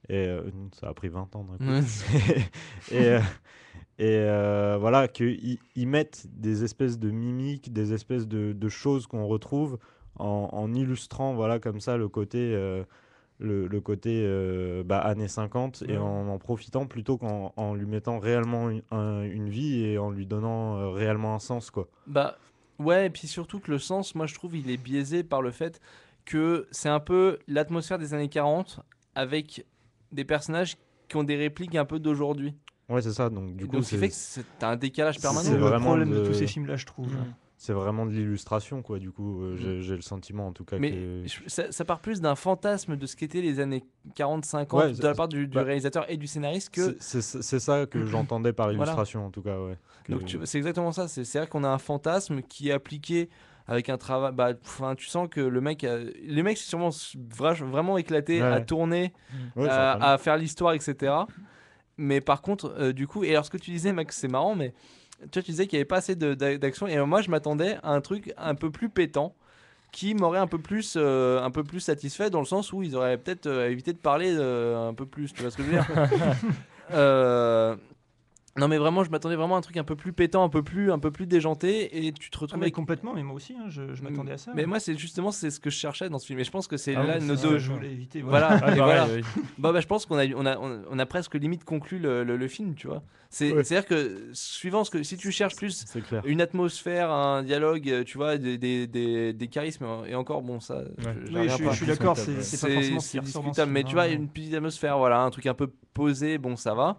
et ça a pris 20 ans d'un coup. Et voilà, qu'ils mettent des espèces de mimiques, des espèces de choses qu'on retrouve en illustrant, voilà, comme ça, le côté années 50 et en profitant plutôt qu'en lui mettant réellement une vie et en lui donnant réellement un sens, quoi. Bah ouais, et puis surtout que le sens, moi je trouve, il est biaisé par le fait que c'est un peu l'atmosphère des années 40 avec des personnages qui ont des répliques un peu d'aujourd'hui. Ouais, c'est ça. Donc, du coup, Donc, ce qui fait que t'as un décalage permanent. c'est C'est le vraiment problème de de- tous ces films-là, je trouve. c'est vraiment de l'illustration, quoi. Du coup, j'ai le sentiment, en tout cas, Mais que... ça part plus d'un fantasme de ce qu'étaient les années 40-50 Ouais, de la part du bah, réalisateur et du scénariste que... C'est ça que j'entendais par Voilà. illustration, en tout cas, ouais. Que- Donc c'est exactement ça, c'est vrai qu'on a un fantasme qui est appliqué avec un travail... Bah, tu sens que le mec s'est sûrement vraiment éclaté Ouais. à tourner, Ouais, certainement. à faire l'histoire, etc. Mais par contre, du coup... Et alors ce que tu disais, Max, c'est marrant, mais tu disais qu'il n'y avait pas assez d'action. Et moi, je m'attendais à un truc un peu plus pétant qui m'aurait un peu plus satisfait dans le sens où ils auraient peut-être évité de parler un peu plus. Tu vois ce que je veux dire Non mais vraiment, je m'attendais vraiment à un truc un peu plus pétant, un peu plus déjanté, et tu te Ah, retrouves mais avec... complètement, mais moi aussi, hein, je m'attendais à ça. Mais moi, c'est ce que je cherchais dans ce film, et je pense que c'est Ah là oui, nos c'est ce deux. que je voulais éviter. Voilà, Ah, et pareil, voilà. oui. Bah, je pense qu'on a presque limite conclu le film, tu vois. C'est-à-dire que suivant ce que si tu cherches plus C'est clair. une atmosphère, un dialogue, tu vois, des charismes, et encore bon ça, j'y Oui, reviens pas. je suis d'accord, c'est pas forcément ce qui c'est ressort dans ce discutable, mais film, tu vois, hein. une petite atmosphère, voilà, un truc un peu posé, bon ça va.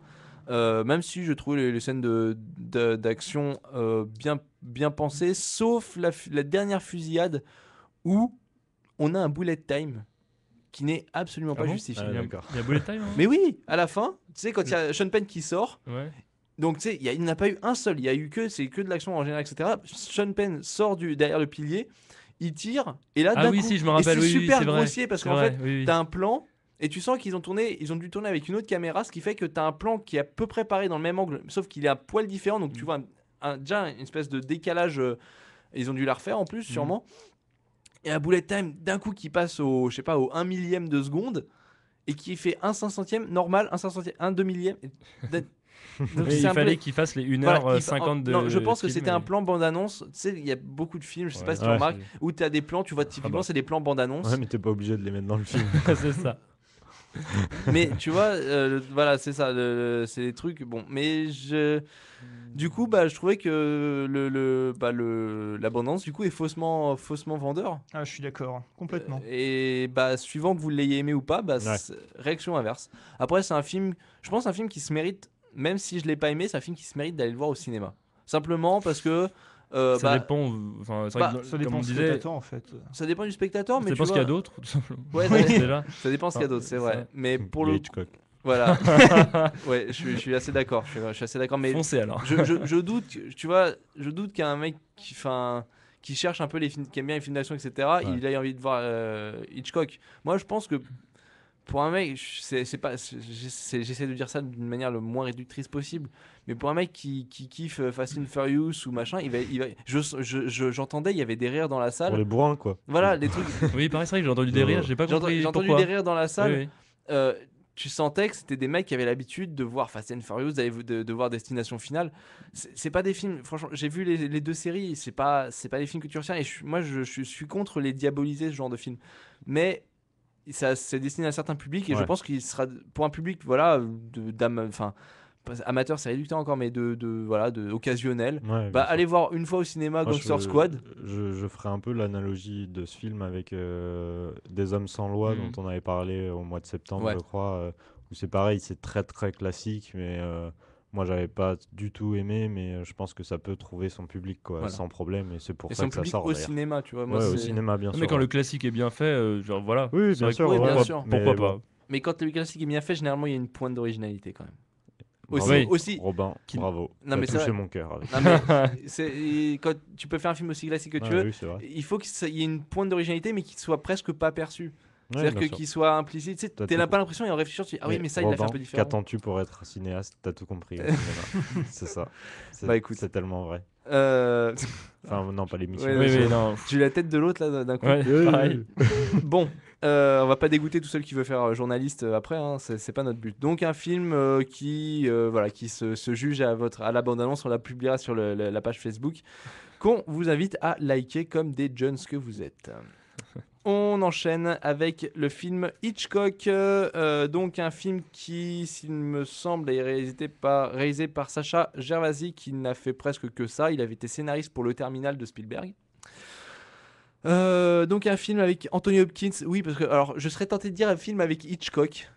Même si je trouve les scènes d'action bien pensées, sauf la dernière fusillade où on a un bullet time qui n'est absolument pas bon justifié. Ah, d'accord. Il y a bullet time, hein Mais oui, à la fin, tu sais, quand il y a Sean Penn qui sort, Ouais. donc tu sais, il n'y en a pas eu un seul, il y a eu c'est que de l'action en général, etc. Sean Penn sort derrière le pilier, il tire, et là Ah d'un oui, coup, si, je me et rappelle, c'est oui, oui, super c'est vrai, grossier parce c'est qu'en vrai, fait, oui, oui. t'as un plan. Et tu sens qu'ils ont dû tourner avec une autre caméra, ce qui fait que tu as un plan qui est à peu près pareil dans le même angle, sauf qu'il est un poil différent. Donc tu vois déjà une espèce de décalage. Ils ont dû la refaire en plus, sûrement. Et un bullet time d'un coup qui passe au 1 millième de seconde et qui fait un 500e normal, un 500e, un 2 millième. Donc, Mais c'est il un peu- fallait qu'il fasse les Voilà, 1h50 de non, je pense que film, c'était et- un plan bande-annonce. Tu sais, il y a beaucoup de films, je sais pas si tu Ouais. remarques, où tu as des plans, tu vois, typiquement, bah. c'est des plans bande-annonce. Ouais, mais t'es pas obligé de les mettre dans le film. C'est ça. Mais tu vois, voilà, c'est ça, c'est des trucs. Bon, mais du coup, je trouvais que l'abondance, du coup, est faussement vendeur. Ah, je suis d'accord, complètement. Et suivant que vous l'ayez aimé ou pas, réaction inverse. Après, c'est un film, je pense, un film qui se mérite, même si je l'ai pas aimé, c'est un film qui se mérite d'aller le voir au cinéma. Simplement parce que. Ça dépend. Enfin, c'est vrai que, Ça comme dépend on de ce que disait, t'attends en fait. Ça dépend du spectateur, ça mais dépend tu ce qu'il y a vois- d'autre, tout simplement. Ouais, C'est là. ça dépend ce qu'il y a d'autre, c'est vrai. ça. Mais pour Il y a le Hitchcock. voilà. Ouais, je suis assez d'accord. Je suis assez d'accord, mais Foncez alors. je doute, tu vois, je doute qu'un mec qui cherche un peu les films, qui aime bien les films d'action, etc., il ait envie de voir Hitchcock. Moi, je pense que pour un mec, j'essaie de dire ça d'une manière le moins réductrice possible, mais pour un mec qui kiffe Fast and Furious ou machin, j'entendais, il y avait des rires dans la Pour salle. les bourrins, quoi. Voilà, les trucs. Oui, pareil, c'est vrai que j'ai entendu des rires, j'ai pas compris J'ai entendu pourquoi. des rires dans la salle. Oui, oui. Tu sentais que c'était des mecs qui avaient l'habitude de voir Fast and Furious, de voir Destination Finale. C'est pas des films, franchement, j'ai vu les deux séries, c'est pas des films que tu retiens. Et moi, je suis contre les diaboliser, ce genre de film. Mais ça, c'est destiné à un certain public, et je Ouais. pense qu'il sera pour un public, voilà, enfin, amateur, c'est réducteur encore, mais occasionnel. Ouais, bien sûr. Allez voir une fois au cinéma Moi, Gangster Squad. Je ferai un peu l'analogie de ce film avec Des Hommes sans loi, Mhm. dont on avait parlé au mois de septembre, Ouais. je crois, où c'est pareil, c'est très très classique, mais moi j'avais pas du tout aimé, mais je pense que ça peut trouver son public, quoi, Voilà. sans problème, et c'est pour Et ça son que ça public sort au d'ailleurs. cinéma, tu vois. Moi, Ouais, au c'est- cinéma, bien sûr. Mais quand ouais. le classique est bien fait, genre voilà. Oui, C'est bien vrai que sûr. oui, bien ouais, sûr. mais Pourquoi bon, pas. Mais quand le classique est bien fait, généralement, il y a une pointe d'originalité quand même. bravo. Aussi, Oui. aussi. Robin, Qui- bravo. Non, T'as mais c'est touché vrai. mon cœur. avec. Non, mais quand tu peux faire un film aussi classique que tu Ouais, veux, oui, c'est vrai. il faut qu'il y ait une pointe d'originalité, mais qui soit presque pas perçue. Ouais, C'est-à-dire bien que sûr. qu'il soit implicite. Tu sais, T'as t'as tout pas l'impression, et en réfléchissant, tu dis, ah oui, mais ça, il l'a fait un Robin, peu différent. Qu'attends-tu pour être cinéaste? T'as tout compris. au cinéma. C'est ça. Bah, écoute. C'est tellement vrai. Euh, Enfin, non, pas l'émission. Ouais, Oui, je- oui, non. J'ai eu la tête de l'autre là d'un coup. Ouais, pareil. Bon, On va pas dégoûter tout seul qui veut faire journaliste après, hein, c'est pas notre but. Donc un film qui se juge à la bande-annonce, on la publiera sur la page Facebook, qu'on vous invite à liker comme des jeunes que vous êtes. On enchaîne avec le film Hitchcock, donc un film qui, s'il me semble, est réalisé par Sacha Gervasi, qui n'a fait presque que ça. Il avait été scénariste pour Le Terminal de Spielberg. Donc un film avec Anthony Hopkins. Oui, parce que alors je serais tenté de dire un film avec Hitchcock,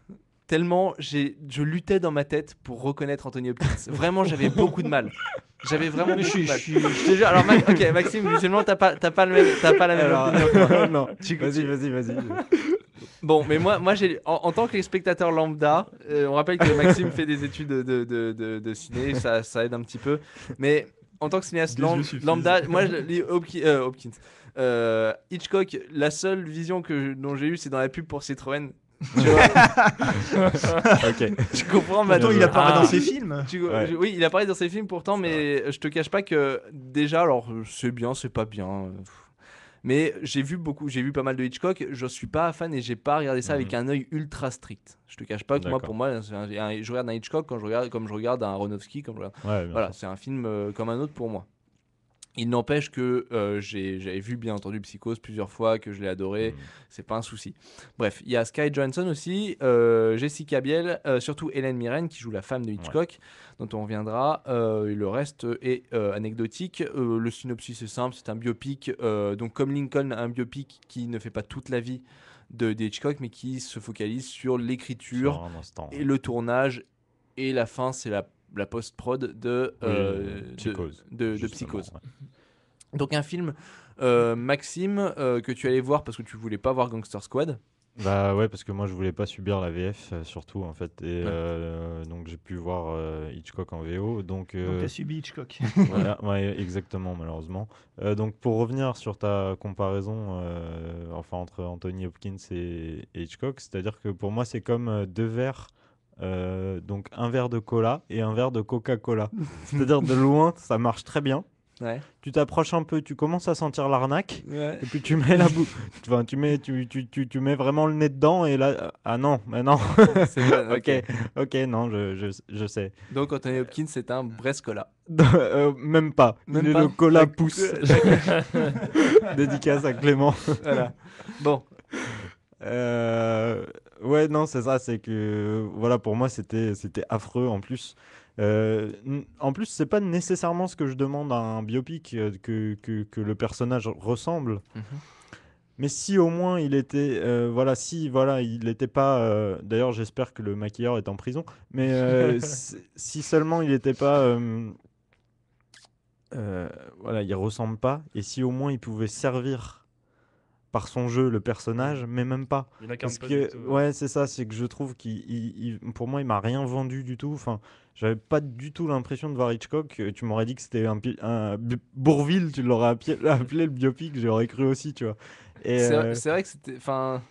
tellement je luttais dans ma tête pour reconnaître Anthony Hopkins. Vraiment, j'avais beaucoup de mal. J'avais vraiment beaucoup de mal. Je te jure. Alors, ok, Maxime, visiblement, t'as pas la même opinion que moi. Non, vas-y. Bon, mais moi en tant que spectateur lambda, on rappelle que Maxime fait des études de ciné, ça aide un petit peu. Mais en tant que cinéaste lambda, moi, je lis Hopkins. Hitchcock, la seule vision dont j'ai eue, c'est dans la pub pour Citroën. Tu vois. Ok. Je comprends Pourtant, maintenant. il apparaît dans ses films. Oui, il apparaît dans ses films pourtant, mais je te cache pas que déjà, alors c'est bien, c'est pas bien. Mais j'ai vu pas mal de Hitchcock. Je suis pas fan et j'ai pas regardé ça avec un œil ultra strict. Je te cache pas que moi, pour moi, je regarde un Hitchcock comme je regarde un Aronofsky, voilà, c'est un film comme un autre pour moi. Il n'empêche que j'avais vu bien entendu Psychose plusieurs fois, que je l'ai adoré, c'est pas un souci. Bref, il y a Sky Johansson aussi, Jessica Biel, surtout Hélène Mirren qui joue la femme de Hitchcock, dont on reviendra. Et le reste est anecdotique. Le synopsis est simple, c'est un biopic, donc comme Lincoln, un biopic qui ne fait pas toute la vie de Hitchcock, mais qui se focalise sur l'écriture et le tournage, et la fin, c'est la post-prod de Psychose. Ouais. Donc un film, Maxime, que tu allais voir parce que tu voulais pas voir Gangster Squad. Bah ouais, parce que moi je voulais pas subir la VF surtout en fait, et donc j'ai pu voir Hitchcock en VO. Donc t'as subi Hitchcock. Voilà, ouais, exactement, malheureusement. Donc pour revenir sur ta comparaison entre Anthony Hopkins et Hitchcock, c'est-à-dire que pour moi c'est comme deux verres. Donc un verre de cola et un verre de Coca-Cola. C'est-à-dire de loin, ça marche très bien. Ouais. Tu t'approches un peu, tu commences à sentir l'arnaque, et puis tu mets tu mets vraiment le nez dedans, et là, ah non, mais non. C'est vrai, ok, non, je sais. Donc Anthony Hopkins, c'est un Brescola. Même pas. Le cola pousse. Dédicace à Clément. Voilà. Bon. Ouais, non, c'est ça, c'est que voilà, pour moi c'était affreux en plus. En plus, c'est pas nécessairement ce que je demande à un biopic, que le personnage ressemble. Mais si au moins il était, il n'était pas. D'ailleurs, j'espère que le maquilleur est en prison. Mais si seulement il n'était pas, il ressemble pas. Et si au moins il pouvait servir par son jeu le personnage, mais même pas. Il n'incarne Parce pas que du tout. ouais, c'est ça, c'est que je trouve pour moi il m'a rien vendu du tout. Enfin, j'avais pas du tout l'impression de voir Hitchcock. Tu m'aurais dit que c'était un Bourvil, tu l'aurais appelé le biopic, j'aurais cru aussi, tu vois. Et c'est vrai que c'était, enfin,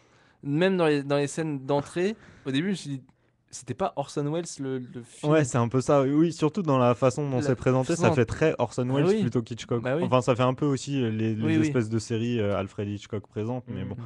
même dans les scènes d'entrée, au début je me suis dit, c'était pas Orson Welles le film. Ouais, c'est un peu ça. Oui, surtout dans la façon dont c'est présenté, ça fait très Orson Welles plutôt qu'Hitchcock. Bah oui. Enfin, ça fait un peu aussi les espèces de séries Alfred Hitchcock présentes, mais bon.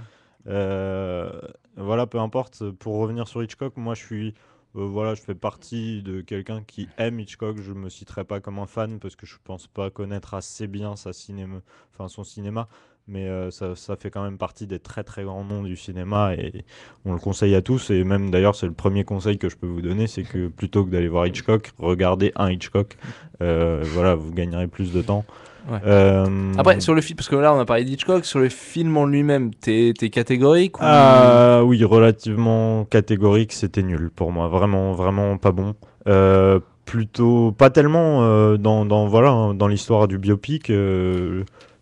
Voilà, peu importe. Pour revenir sur Hitchcock, moi je suis, je fais partie de quelqu'un qui aime Hitchcock. Je me citerai pas comme un fan parce que je pense pas connaître assez bien son cinéma. Mais ça fait quand même partie des très très grands noms du cinéma et on le conseille à tous. Et même d'ailleurs, c'est le premier conseil que je peux vous donner, c'est que plutôt que d'aller voir Hitchcock, regardez un Hitchcock. Vous gagnerez plus de temps. Ouais. Après, sur le film, parce que là on a parlé d'Hitchcock, sur le film en lui-même, t'es catégorique ou... Oui, relativement catégorique, c'était nul pour moi. Vraiment, vraiment pas bon. Plutôt, pas tellement dans l'histoire du biopic.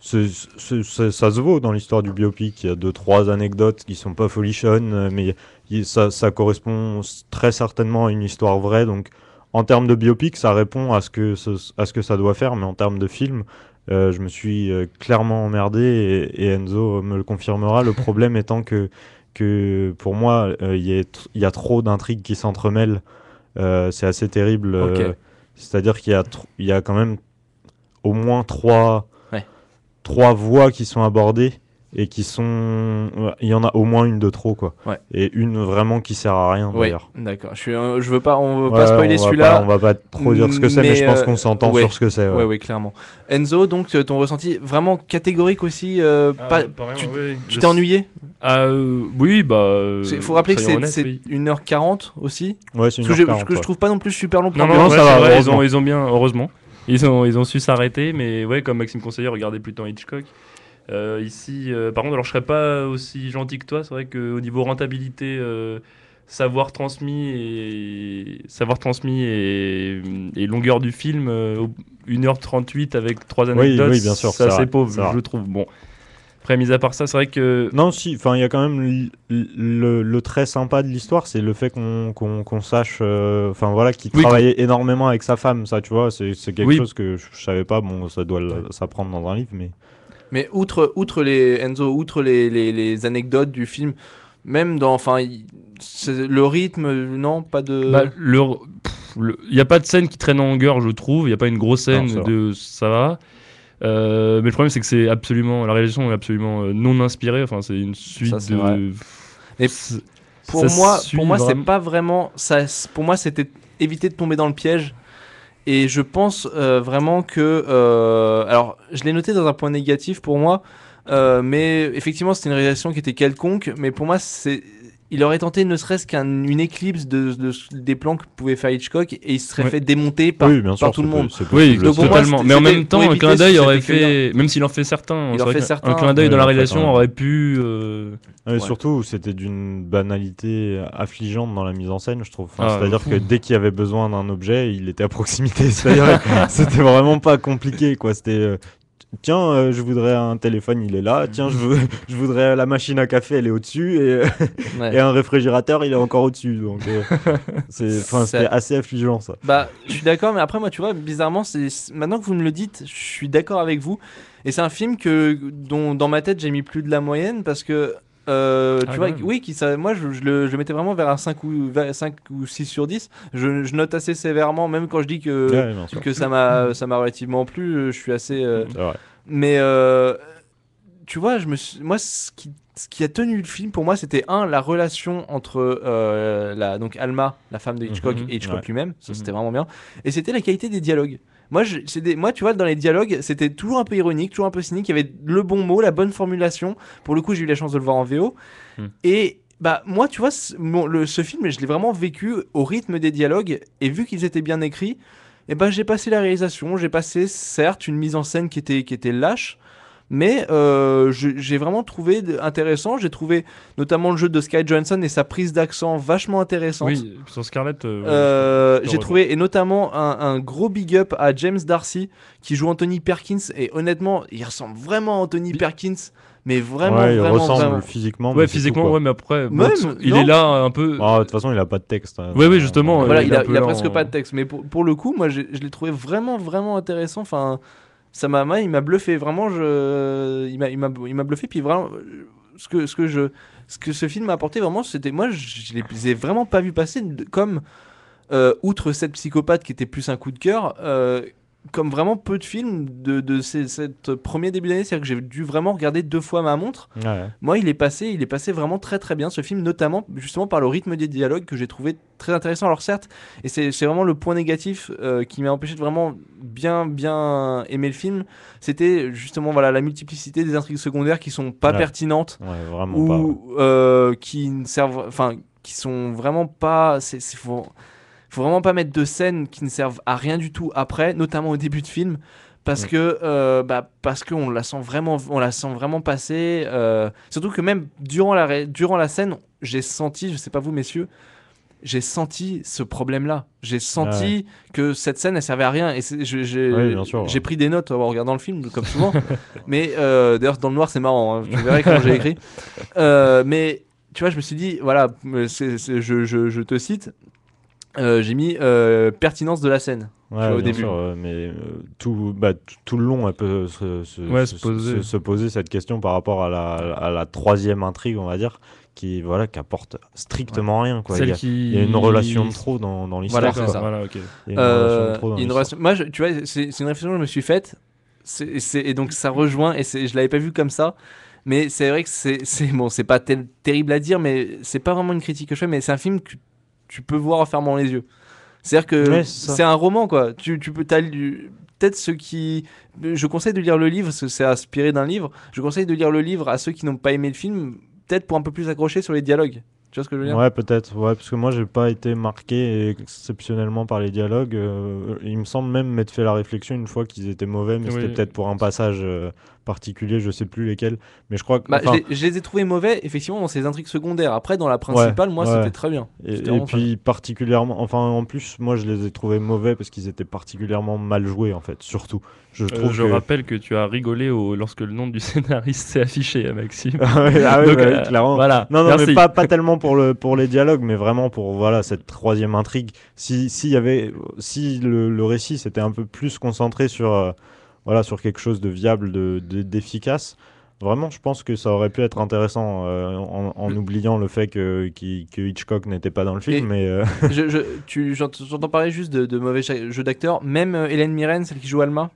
Ça se vaut dans l'histoire du biopic. Il y a 2-3 anecdotes qui sont pas folichonnes, mais ça correspond très certainement à une histoire vraie. Donc, en termes de biopic, ça répond à ce que ça doit faire, mais en termes de film, je me suis clairement emmerdé et Enzo me le confirmera. Le problème étant que pour moi, il y a trop d'intrigues qui s'entremêlent. C'est assez terrible. C'est-à-dire qu'il y a quand même au moins trois voies qui sont abordées et qui sont, il y en a au moins une de trop quoi. Ouais. Et une vraiment qui sert à rien Oui, d'ailleurs. d'accord. On veut pas Ouais, spoiler on va celui-là. on va pas trop dire ce que c'est, mais je pense qu'on s'entend ouais. sur ce que c'est. Ouais, ouais, clairement. Enzo, donc ton ressenti vraiment catégorique aussi. Tu t'es ennuyé? Oui, bah. Il faut rappeler que soyons c'est honnêtes, oui. 1h40 aussi. Ouais, c'est une Parce que heure 40, je trouve pas non plus super long pour Non, un non, film. ça ça va, va, heureusement. ils ont bien, heureusement. Ils ont su s'arrêter, mais ouais, comme Maxime conseillait, regardez plutôt Hitchcock. Ici, par contre, alors je serais pas aussi gentil que toi. C'est vrai qu'au niveau rentabilité, savoir transmis et longueur du film, 1h38 avec 3 anecdotes, oui, bien sûr, c'est assez vrai, pauvre, c'est vrai. je le trouve. Bon, après, mis à part ça, c'est vrai que. Non, si, enfin, il y a quand même le trait sympa de l'histoire, c'est le fait qu'on sache, enfin voilà, qu'il Oui, travaillait énormément avec sa femme, ça, tu vois, c'est quelque Oui. chose que je savais pas, bon, ça doit s'apprendre dans un livre, mais. Mais outre les anecdotes du film, même dans, enfin, le rythme, non, pas de. Bah, il n'y a pas de scène qui traîne en longueur, je trouve. Il n'y a pas une grosse scène Non, ça va. Mais le problème, c'est que la réalisation est absolument non inspirée. Enfin, c'est une suite Ça, c'est vrai. de. Et C'est- pour ça moi, suit c'est vraiment. pas vraiment ça. Pour moi, c'était éviter de tomber dans le piège. Et je pense vraiment que, alors, je l'ai noté dans un point négatif pour moi, mais effectivement, c'était une réalisation qui était quelconque. Mais pour moi, il aurait tenté ne serait-ce qu'une éclipse des plans que pouvait faire Hitchcock, et il se serait Ouais. fait démonter par, Oui, bien sûr, par tout le monde. Oui, Donc pour moi, totalement. c'était- Mais en c'était même temps, pour un clin éviter d'œil cet aurait effet-là. fait. Même s'il en fait certains, Il c'est en vrai fait qu'un- certains. un clin d'œil Ouais, dans la il en fait réalisation quand même. aurait pu. Et surtout, c'était d'une banalité affligeante dans la mise en scène, je trouve. Enfin, Ah, c'est-à-dire fou. que dès qu'il y avait besoin d'un objet, il était à proximité. C'est-à-dire que c'était vraiment pas compliqué, quoi. C'était tiens, je voudrais un téléphone, il est là. Tiens, je voudrais la machine à café, elle est au-dessus. Ouais. Et un réfrigérateur, il est encore au-dessus. Donc, c'était assez affligeant, ça. Bah, je suis d'accord, mais après, moi, tu vois, bizarrement, maintenant que vous me le dites, je suis d'accord avec vous. Et c'est un film dont dans ma tête, j'ai mis plus de la moyenne parce que, tu quand vois, même. oui, moi, je le mettais vraiment vers un 5 ou 6 sur 10. Je note assez sévèrement, même quand je dis que, Ouais, bien sûr. que ça m'a relativement plu, je suis assez. C'est vrai. Mais tu vois, moi, ce qui a tenu le film pour moi, c'était la relation entre donc Alma, la femme de Hitchcock, Mhm, et Hitchcock ouais. lui-même. Ça, c'était vraiment bien. Et c'était la qualité des dialogues. Moi, tu vois, dans les dialogues, c'était toujours un peu ironique, toujours un peu cynique. Il y avait le bon mot, la bonne formulation. Pour le coup, j'ai eu la chance de le voir en VO. Et bah, moi, tu vois, ce film, je l'ai vraiment vécu au rythme des dialogues. Et vu qu'ils étaient bien écrits, et ben, j'ai passé la réalisation. J'ai passé, certes, une mise en scène qui était lâche. Mais j'ai vraiment trouvé intéressant. J'ai trouvé notamment le jeu de Sky Johansson et sa prise d'accent vachement intéressante. Oui, sur Scarlett. J'ai trouvé, et notamment un gros big up à James Darcy qui joue Anthony Perkins, et honnêtement il ressemble vraiment à Anthony Perkins, mais vraiment Ouais, il vraiment, ressemble vraiment. physiquement. Ouais, mais c'est physiquement, tout, quoi. ouais, mais après, Même, il non. est là un peu. Ah, de toute façon, il a pas de texte. Hein. Oui, justement, Voilà, il il est a, un peu il a là presque en- pas de texte, mais pour le coup moi je l'ai trouvé vraiment vraiment intéressant. Enfin, il m'a bluffé vraiment. Il m'a bluffé, puis vraiment ce que ce film m'a apporté vraiment, c'était, moi je les ai vraiment pas vu passer comme outre cette psychopathe qui était plus un coup de cœur, comme vraiment peu de films de cette premier début d'année. C'est-à-dire que j'ai dû vraiment regarder 2 fois ma montre. Ouais. Moi, il est passé vraiment très très bien ce film, notamment justement par le rythme des dialogues que j'ai trouvé très intéressant. Alors certes, et c'est vraiment le point négatif qui m'a empêché de vraiment bien aimer le film, c'était justement voilà la multiplicité des intrigues secondaires qui sont pas Ouais. pertinentes, Ouais, vraiment pas. ou qui ne servent, enfin qui sont vraiment pas. Faut vraiment pas mettre de scènes qui ne servent à rien du tout après, notamment au début de film, parce parce qu'on la sent vraiment passer. Surtout que même durant la scène, j'ai senti, je sais pas vous messieurs, j'ai senti ce problème-là. J'ai senti que cette scène elle servait à rien, et bien sûr, j'ai pris des notes en regardant le film comme souvent. Mais d'ailleurs dans le noir c'est marrant, hein, tu verrais quand j'ai écrit. Mais tu vois, je me suis dit voilà, je te cite. J'ai mis pertinence de la scène. Ouais, au bien début. sûr, mais tout le long, elle peut se poser cette question par rapport à la troisième intrigue, on va dire, qui apporte strictement rien, quoi. Il y a une relation de trop dans l'histoire. Voilà, c'est ça. Voilà, ok. Il y a une relation de trop dans l'histoire. Moi, tu vois, c'est une réflexion que je me suis faite, et donc ça rejoint, et je l'avais pas vu comme ça. Mais c'est vrai que bon, c'est pas terrible à dire, mais c'est pas vraiment une critique que je fais, mais c'est un film que tu peux voir en fermant les yeux. C'est-à-dire que Ouais, c'est ça. c'est un roman, quoi. Tu peux, peut-être ceux qui. Je conseille de lire le livre, parce que c'est inspiré d'un livre. Je conseille de lire le livre à ceux qui n'ont pas aimé le film, peut-être pour un peu plus accrocher sur les dialogues. Tu vois ce que je veux dire? Ouais, peut-être, ouais, parce que moi j'ai pas été marqué exceptionnellement par les dialogues. Il me semble même m'être fait la réflexion une fois qu'ils étaient mauvais, mais Oui. c'était peut-être pour un passage particulier, je sais plus lesquels. Mais je crois que. Bah, enfin, je les ai trouvés mauvais, effectivement, dans ces intrigues secondaires. Après, dans la principale, moi, ouais. c'était très bien. Et, C'était et vraiment puis particulièrement, enfin en plus, moi je les ai trouvés mauvais parce qu'ils étaient particulièrement mal joués en fait, surtout. Je trouve Je que. rappelle que tu as rigolé lorsque le nom du scénariste s'est affiché, Maxime. Ah ouais, Donc, bah, clairement. Voilà. Non, Merci. mais pas tellement pour les dialogues, mais vraiment pour voilà, cette troisième intrigue. Si le récit s'était un peu plus concentré sur, voilà, sur quelque chose de viable, d'efficace, vraiment, je pense que ça aurait pu être intéressant en oubliant le fait que Hitchcock n'était pas dans le film. Et- Mais J'entends parler juste de mauvais jeux d'acteurs. Même Hélène Mirren, celle qui joue Alma.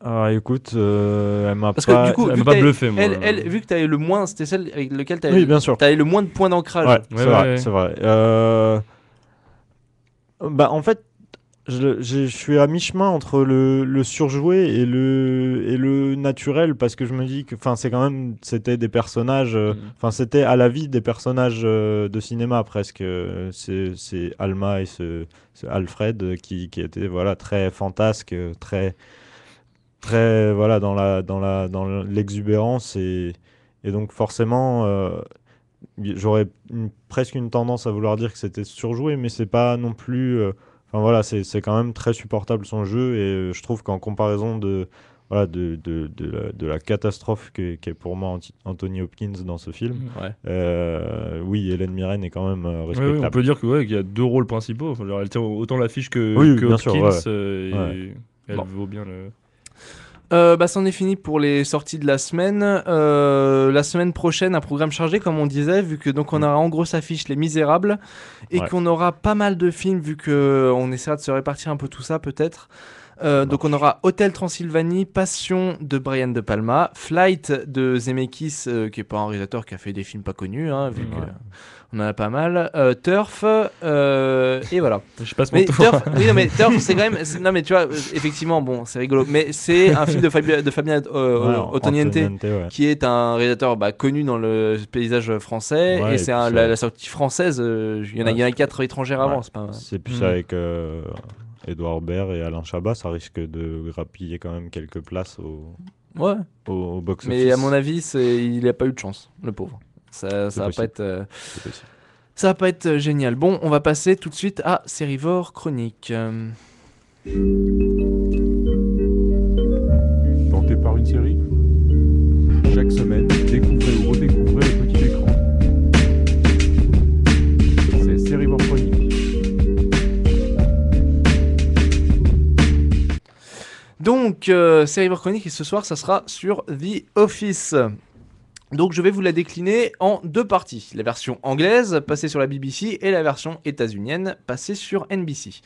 ah, écoute, elle m'a Parce pas. que du coup, elle vu m'a pas que bluffé, moi. vu que tu avais le moins, c'était celle avec laquelle tu Oui, bien sûr. avais le moins de points d'ancrage. Ouais, Ouais, c'est vrai, ouais. c'est vrai. Bah, en fait, je suis à mi-chemin entre le surjoué et le naturel parce que je me dis que c'est quand même c'était des personnages c'était à la vie des personnages de cinéma presque c'est Alma et ce Alfred qui était voilà très fantasque, très voilà dans l'exubérance et donc forcément j'aurais presque une tendance à vouloir dire que c'était surjoué, mais c'est pas non plus enfin voilà, c'est quand même très supportable son jeu et je trouve qu'en comparaison de la catastrophe qu'est pour moi Anthony Hopkins dans ce film, Ouais. oui, Hélène Mirren est quand même Oui, respectable. on peut dire qu'il y a deux rôles principaux. Enfin, genre, elle tient autant l'affiche que Oui, que bien sûr, Hopkins. ouais. Et Ouais. elle Bon. vaut bien le. C'en est fini pour les sorties de la semaine. La semaine prochaine, un programme chargé, comme on disait, vu que donc on aura en grosse affiche Les Misérables et Ouais. qu'on aura pas mal de films, vu que on essaiera de se répartir un peu tout ça, peut-être. Donc on aura Hôtel Transylvanie, Passion de Brian De Palma, Flight de Zemeckis, qui est pas un réalisateur qui a fait des films pas connus, hein, vu que on en a pas mal. Turf, et voilà. Je passe mon Mais tour. Turf, oui, non, mais Turf, c'est quand même. Non, mais tu vois, effectivement, bon, c'est rigolo. Mais c'est un film de Fabien Ottoniente, ouais. qui est un réalisateur connu dans le paysage français. Ouais, et et c'est puis la sortie française. Il y en a 4 étrangères avant. Ouais. C'est pas... C'est plus Mm. avec Edouard Baird et Alain Chabat, ça risque de grappiller quand même quelques places Ouais. au box-office. Mais à mon avis, il n'a pas eu de chance, le pauvre. Ça va pas être. C'est possible. Ça va pas être génial. Bon, on va passer tout de suite à Sérivore Chronique. Tenté par une série? Chaque semaine, découvrez ou redécouvrez le petit écran. C'est Sérivore Chronique. Donc, Sérivore Chronique, et ce soir, ça sera sur The Office. Donc, je vais vous la décliner en deux parties. La version anglaise, passée sur la BBC, et la version états-unienne, passée sur NBC.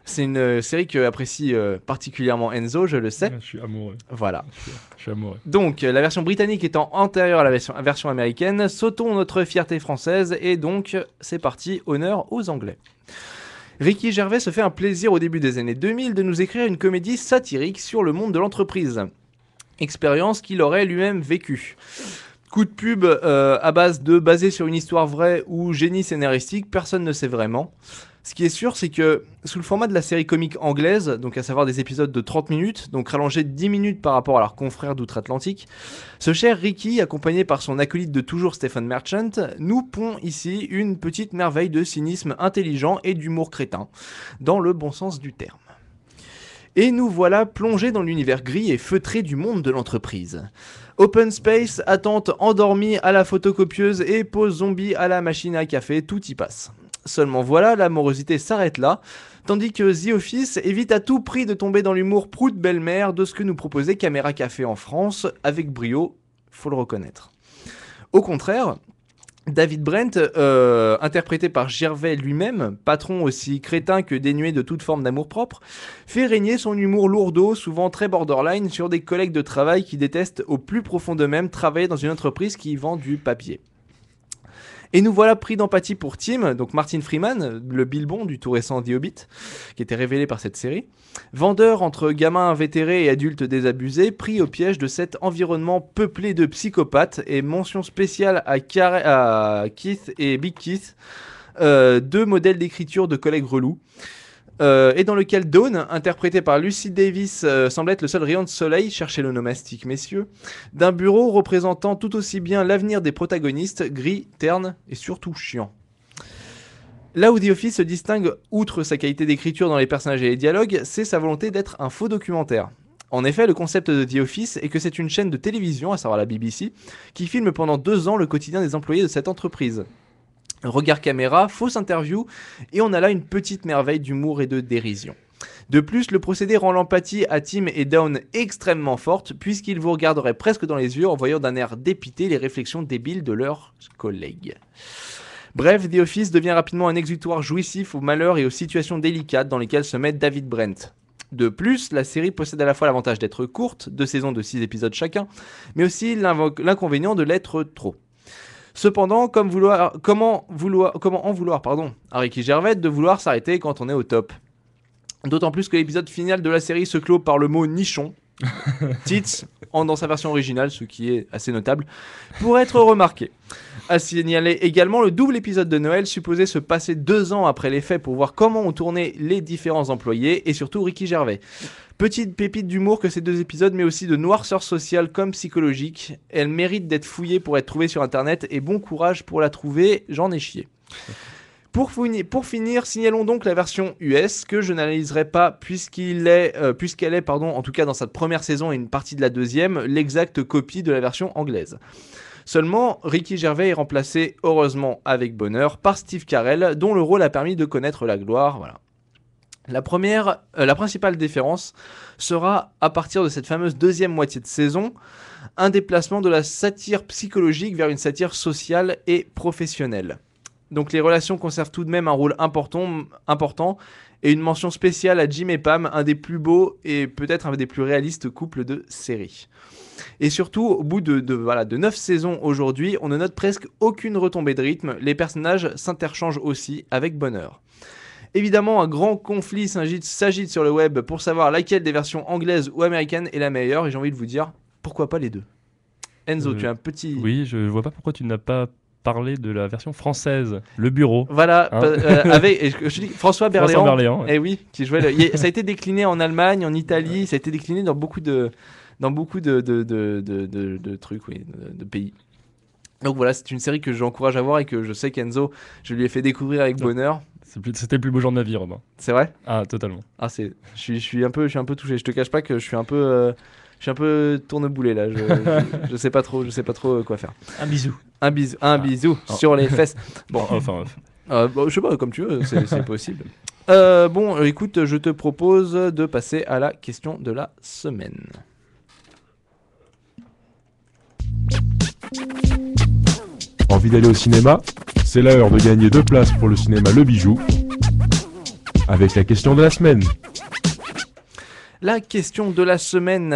C'est une série que apprécie particulièrement Enzo, je le sais. Je suis amoureux. Voilà. Je suis amoureux. Donc, la version britannique étant antérieure à la version américaine, sautons notre fierté française, et donc, c'est parti, honneur aux Anglais. Ricky Gervais se fait un plaisir au début des années 2000 de nous écrire une comédie satirique sur le monde de l'entreprise. Expérience qu'il aurait lui-même vécue. Coup de pub à base de basé sur une histoire vraie ou génie scénaristique, personne ne sait vraiment. Ce qui est sûr, c'est que sous le format de la série comique anglaise, donc à savoir des épisodes de 30 minutes, donc rallongés de 10 minutes par rapport à leurs confrères d'outre-Atlantique, ce cher Ricky, accompagné par son acolyte de toujours Stephen Merchant, nous pond ici une petite merveille de cynisme intelligent et d'humour crétin, dans le bon sens du terme. Et nous voilà plongés dans l'univers gris et feutré du monde de l'entreprise. Open space, attente endormie à la photocopieuse et pause zombie à la machine à café, tout y passe. Seulement voilà, la morosité s'arrête là, tandis que The Office évite à tout prix de tomber dans l'humour prout belle-mère de ce que nous proposait Caméra Café en France, avec brio, faut le reconnaître. Au contraire, David Brent, interprété par Gervais lui-même, patron aussi crétin que dénué de toute forme d'amour-propre, fait régner son humour lourdeau, souvent très borderline, sur des collègues de travail qui détestent au plus profond d'eux-mêmes travailler dans une entreprise qui vend du papier. Et nous voilà pris d'empathie pour Tim, donc Martin Freeman, le Bilbon du tout récent The Hobbit, qui était révélé par cette série. Vendeur entre gamins invétérés et adultes désabusés, pris au piège de cet environnement peuplé de psychopathes, et mention spéciale à Keith et Big Keith, deux modèles d'écriture de collègues relous. Et dans lequel Dawn, interprété par Lucy Davis, semble être le seul rayon de soleil, cherchez le nomastique messieurs, d'un bureau représentant tout aussi bien l'avenir des protagonistes, gris, terne et surtout chiant. Là où The Office se distingue, outre sa qualité d'écriture dans les personnages et les dialogues, c'est sa volonté d'être un faux documentaire. En effet, le concept de The Office est que c'est une chaîne de télévision, à savoir la BBC, qui filme pendant 2 ans le quotidien des employés de cette entreprise. Regard caméra, fausse interview, et on a là une petite merveille d'humour et de dérision. De plus, le procédé rend l'empathie à Tim et Dawn extrêmement forte, puisqu'ils vous regarderaient presque dans les yeux en voyant d'un air dépité les réflexions débiles de leurs collègues. Bref, The Office devient rapidement un exutoire jouissif aux malheurs et aux situations délicates dans lesquelles se met David Brent. De plus, la série possède à la fois l'avantage d'être courte, 2 saisons de 6 épisodes chacun, mais aussi l'inconvénient de l'être trop. Cependant, comment en vouloir à Ricky Gervais de vouloir s'arrêter quand on est au top. D'autant plus que l'épisode final de la série se clôt par le mot nichon, tits, dans sa version originale, ce qui est assez notable, pour être remarqué. À signaler également le double épisode de Noël supposé se passer 2 ans après les faits pour voir comment ont tourné les différents employés et surtout Ricky Gervais. Petite pépite d'humour que ces 2 épisodes, mais aussi de noirceur sociale comme psychologique. Elle mérite d'être fouillée pour être trouvée sur internet et bon courage pour la trouver, j'en ai chié. Pour finir, signalons donc la version US que je n'analyserai pas puisqu'elle est, en tout cas dans sa première saison et une partie de la deuxième, l'exacte copie de la version anglaise. Seulement, Ricky Gervais est remplacé, heureusement avec bonheur, par Steve Carell, dont le rôle a permis de connaître la gloire. Voilà. La principale différence sera, à partir de cette fameuse deuxième moitié de saison, un déplacement de la satire psychologique vers une satire sociale et professionnelle. Donc les relations conservent tout de même un rôle important et une mention spéciale à Jim et Pam, un des plus beaux et peut-être un des plus réalistes couples de série. Et surtout, au bout de 9 saisons aujourd'hui, on ne note presque aucune retombée de rythme, les personnages s'interchangent aussi avec bonheur. Évidemment, un grand conflit s'agite sur le web pour savoir laquelle des versions anglaises ou américaines est la meilleure, et j'ai envie de vous dire, pourquoi pas les deux. Enzo, tu as un petit... Oui, je vois pas pourquoi tu n'as pas parlé de la version française, Le Bureau. Voilà, je dis François Berléand, ouais. Oui, qui jouait ça a été décliné en Allemagne, en Italie, ça a été décliné dans beaucoup de trucs, oui, de pays. Donc voilà, c'est une série que j'encourage à voir et que je sais qu'Enzo, je lui ai fait découvrir avec bonheur. C'était le plus beau jour de ma vie, Robin. C'est vrai ? Ah, totalement. Ah, je suis un peu touché. Je te cache pas que je suis un peu tourneboulé là. Je sais pas trop quoi faire. Un bisou. Un bisou sur les fesses. Bon, je sais pas, comme tu veux, c'est possible. Écoute, je te propose de passer à la question de la semaine. Envie d'aller au cinéma ? C'est l'heure de gagner 2 places pour le cinéma Le Bijou avec la question de la semaine. La question de la semaine,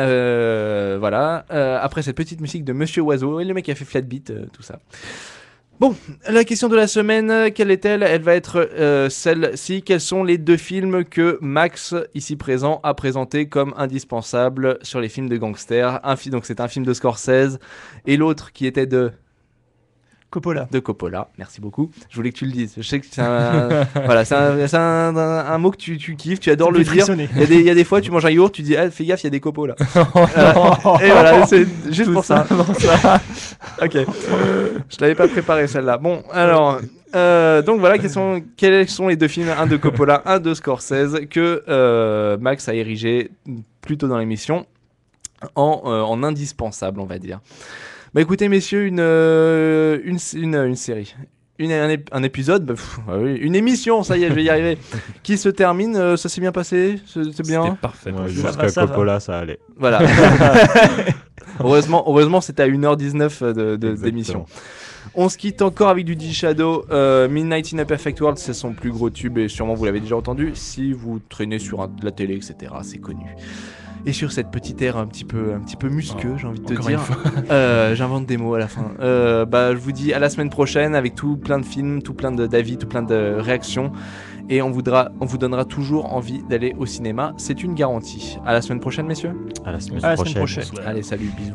après cette petite musique de Monsieur Oiseau, et le mec qui a fait Flatbeat, tout ça. Bon, la question de la semaine, quelle est-elle ? Elle va être celle-ci. Quels sont les 2 films que Max, ici présent, a présentés comme indispensables sur les films de gangsters ? Donc c'est un film de Scorsese, et l'autre qui était de Coppola, merci beaucoup. Je voulais que tu le dises. Je sais que c'est un mot que tu kiffes, tu adores le dire. Il y a des fois, tu manges un yaourt, tu dis fais gaffe, il y a des Coppola. Et voilà, c'est juste pour ça. Ok, je l'avais pas préparé celle-là. Bon, alors, donc voilà, quels sont les 2 films, un de Coppola, un de Scorsese, que Max a érigé plus tôt dans l'émission en indispensable, on va dire. Bah écoutez messieurs, une série, un épisode, une émission, ça y est, je vais y arriver, qui se termine, ça s'est bien passé, c'est bien. C'était parfait. Ouais, jusqu'à Coppola, ça allait. Voilà. heureusement c'était à 1h19 d'émission. On se quitte encore avec du D-Shadow. Midnight in a Perfect World, c'est son plus gros tube et sûrement vous l'avez déjà entendu si vous traînez sur la télé, etc. C'est connu. Et sur cette petite air un petit peu musqueux, j'ai envie de te encore dire, une j'invente des mots à la fin. Je vous dis à la semaine prochaine avec tout plein de films, tout plein d'avis, tout plein de réactions. Et on vous donnera toujours envie d'aller au cinéma. C'est une garantie. À la semaine prochaine, messieurs. À la semaine À la semaine prochaine. prochaine. Allez, salut, bisous.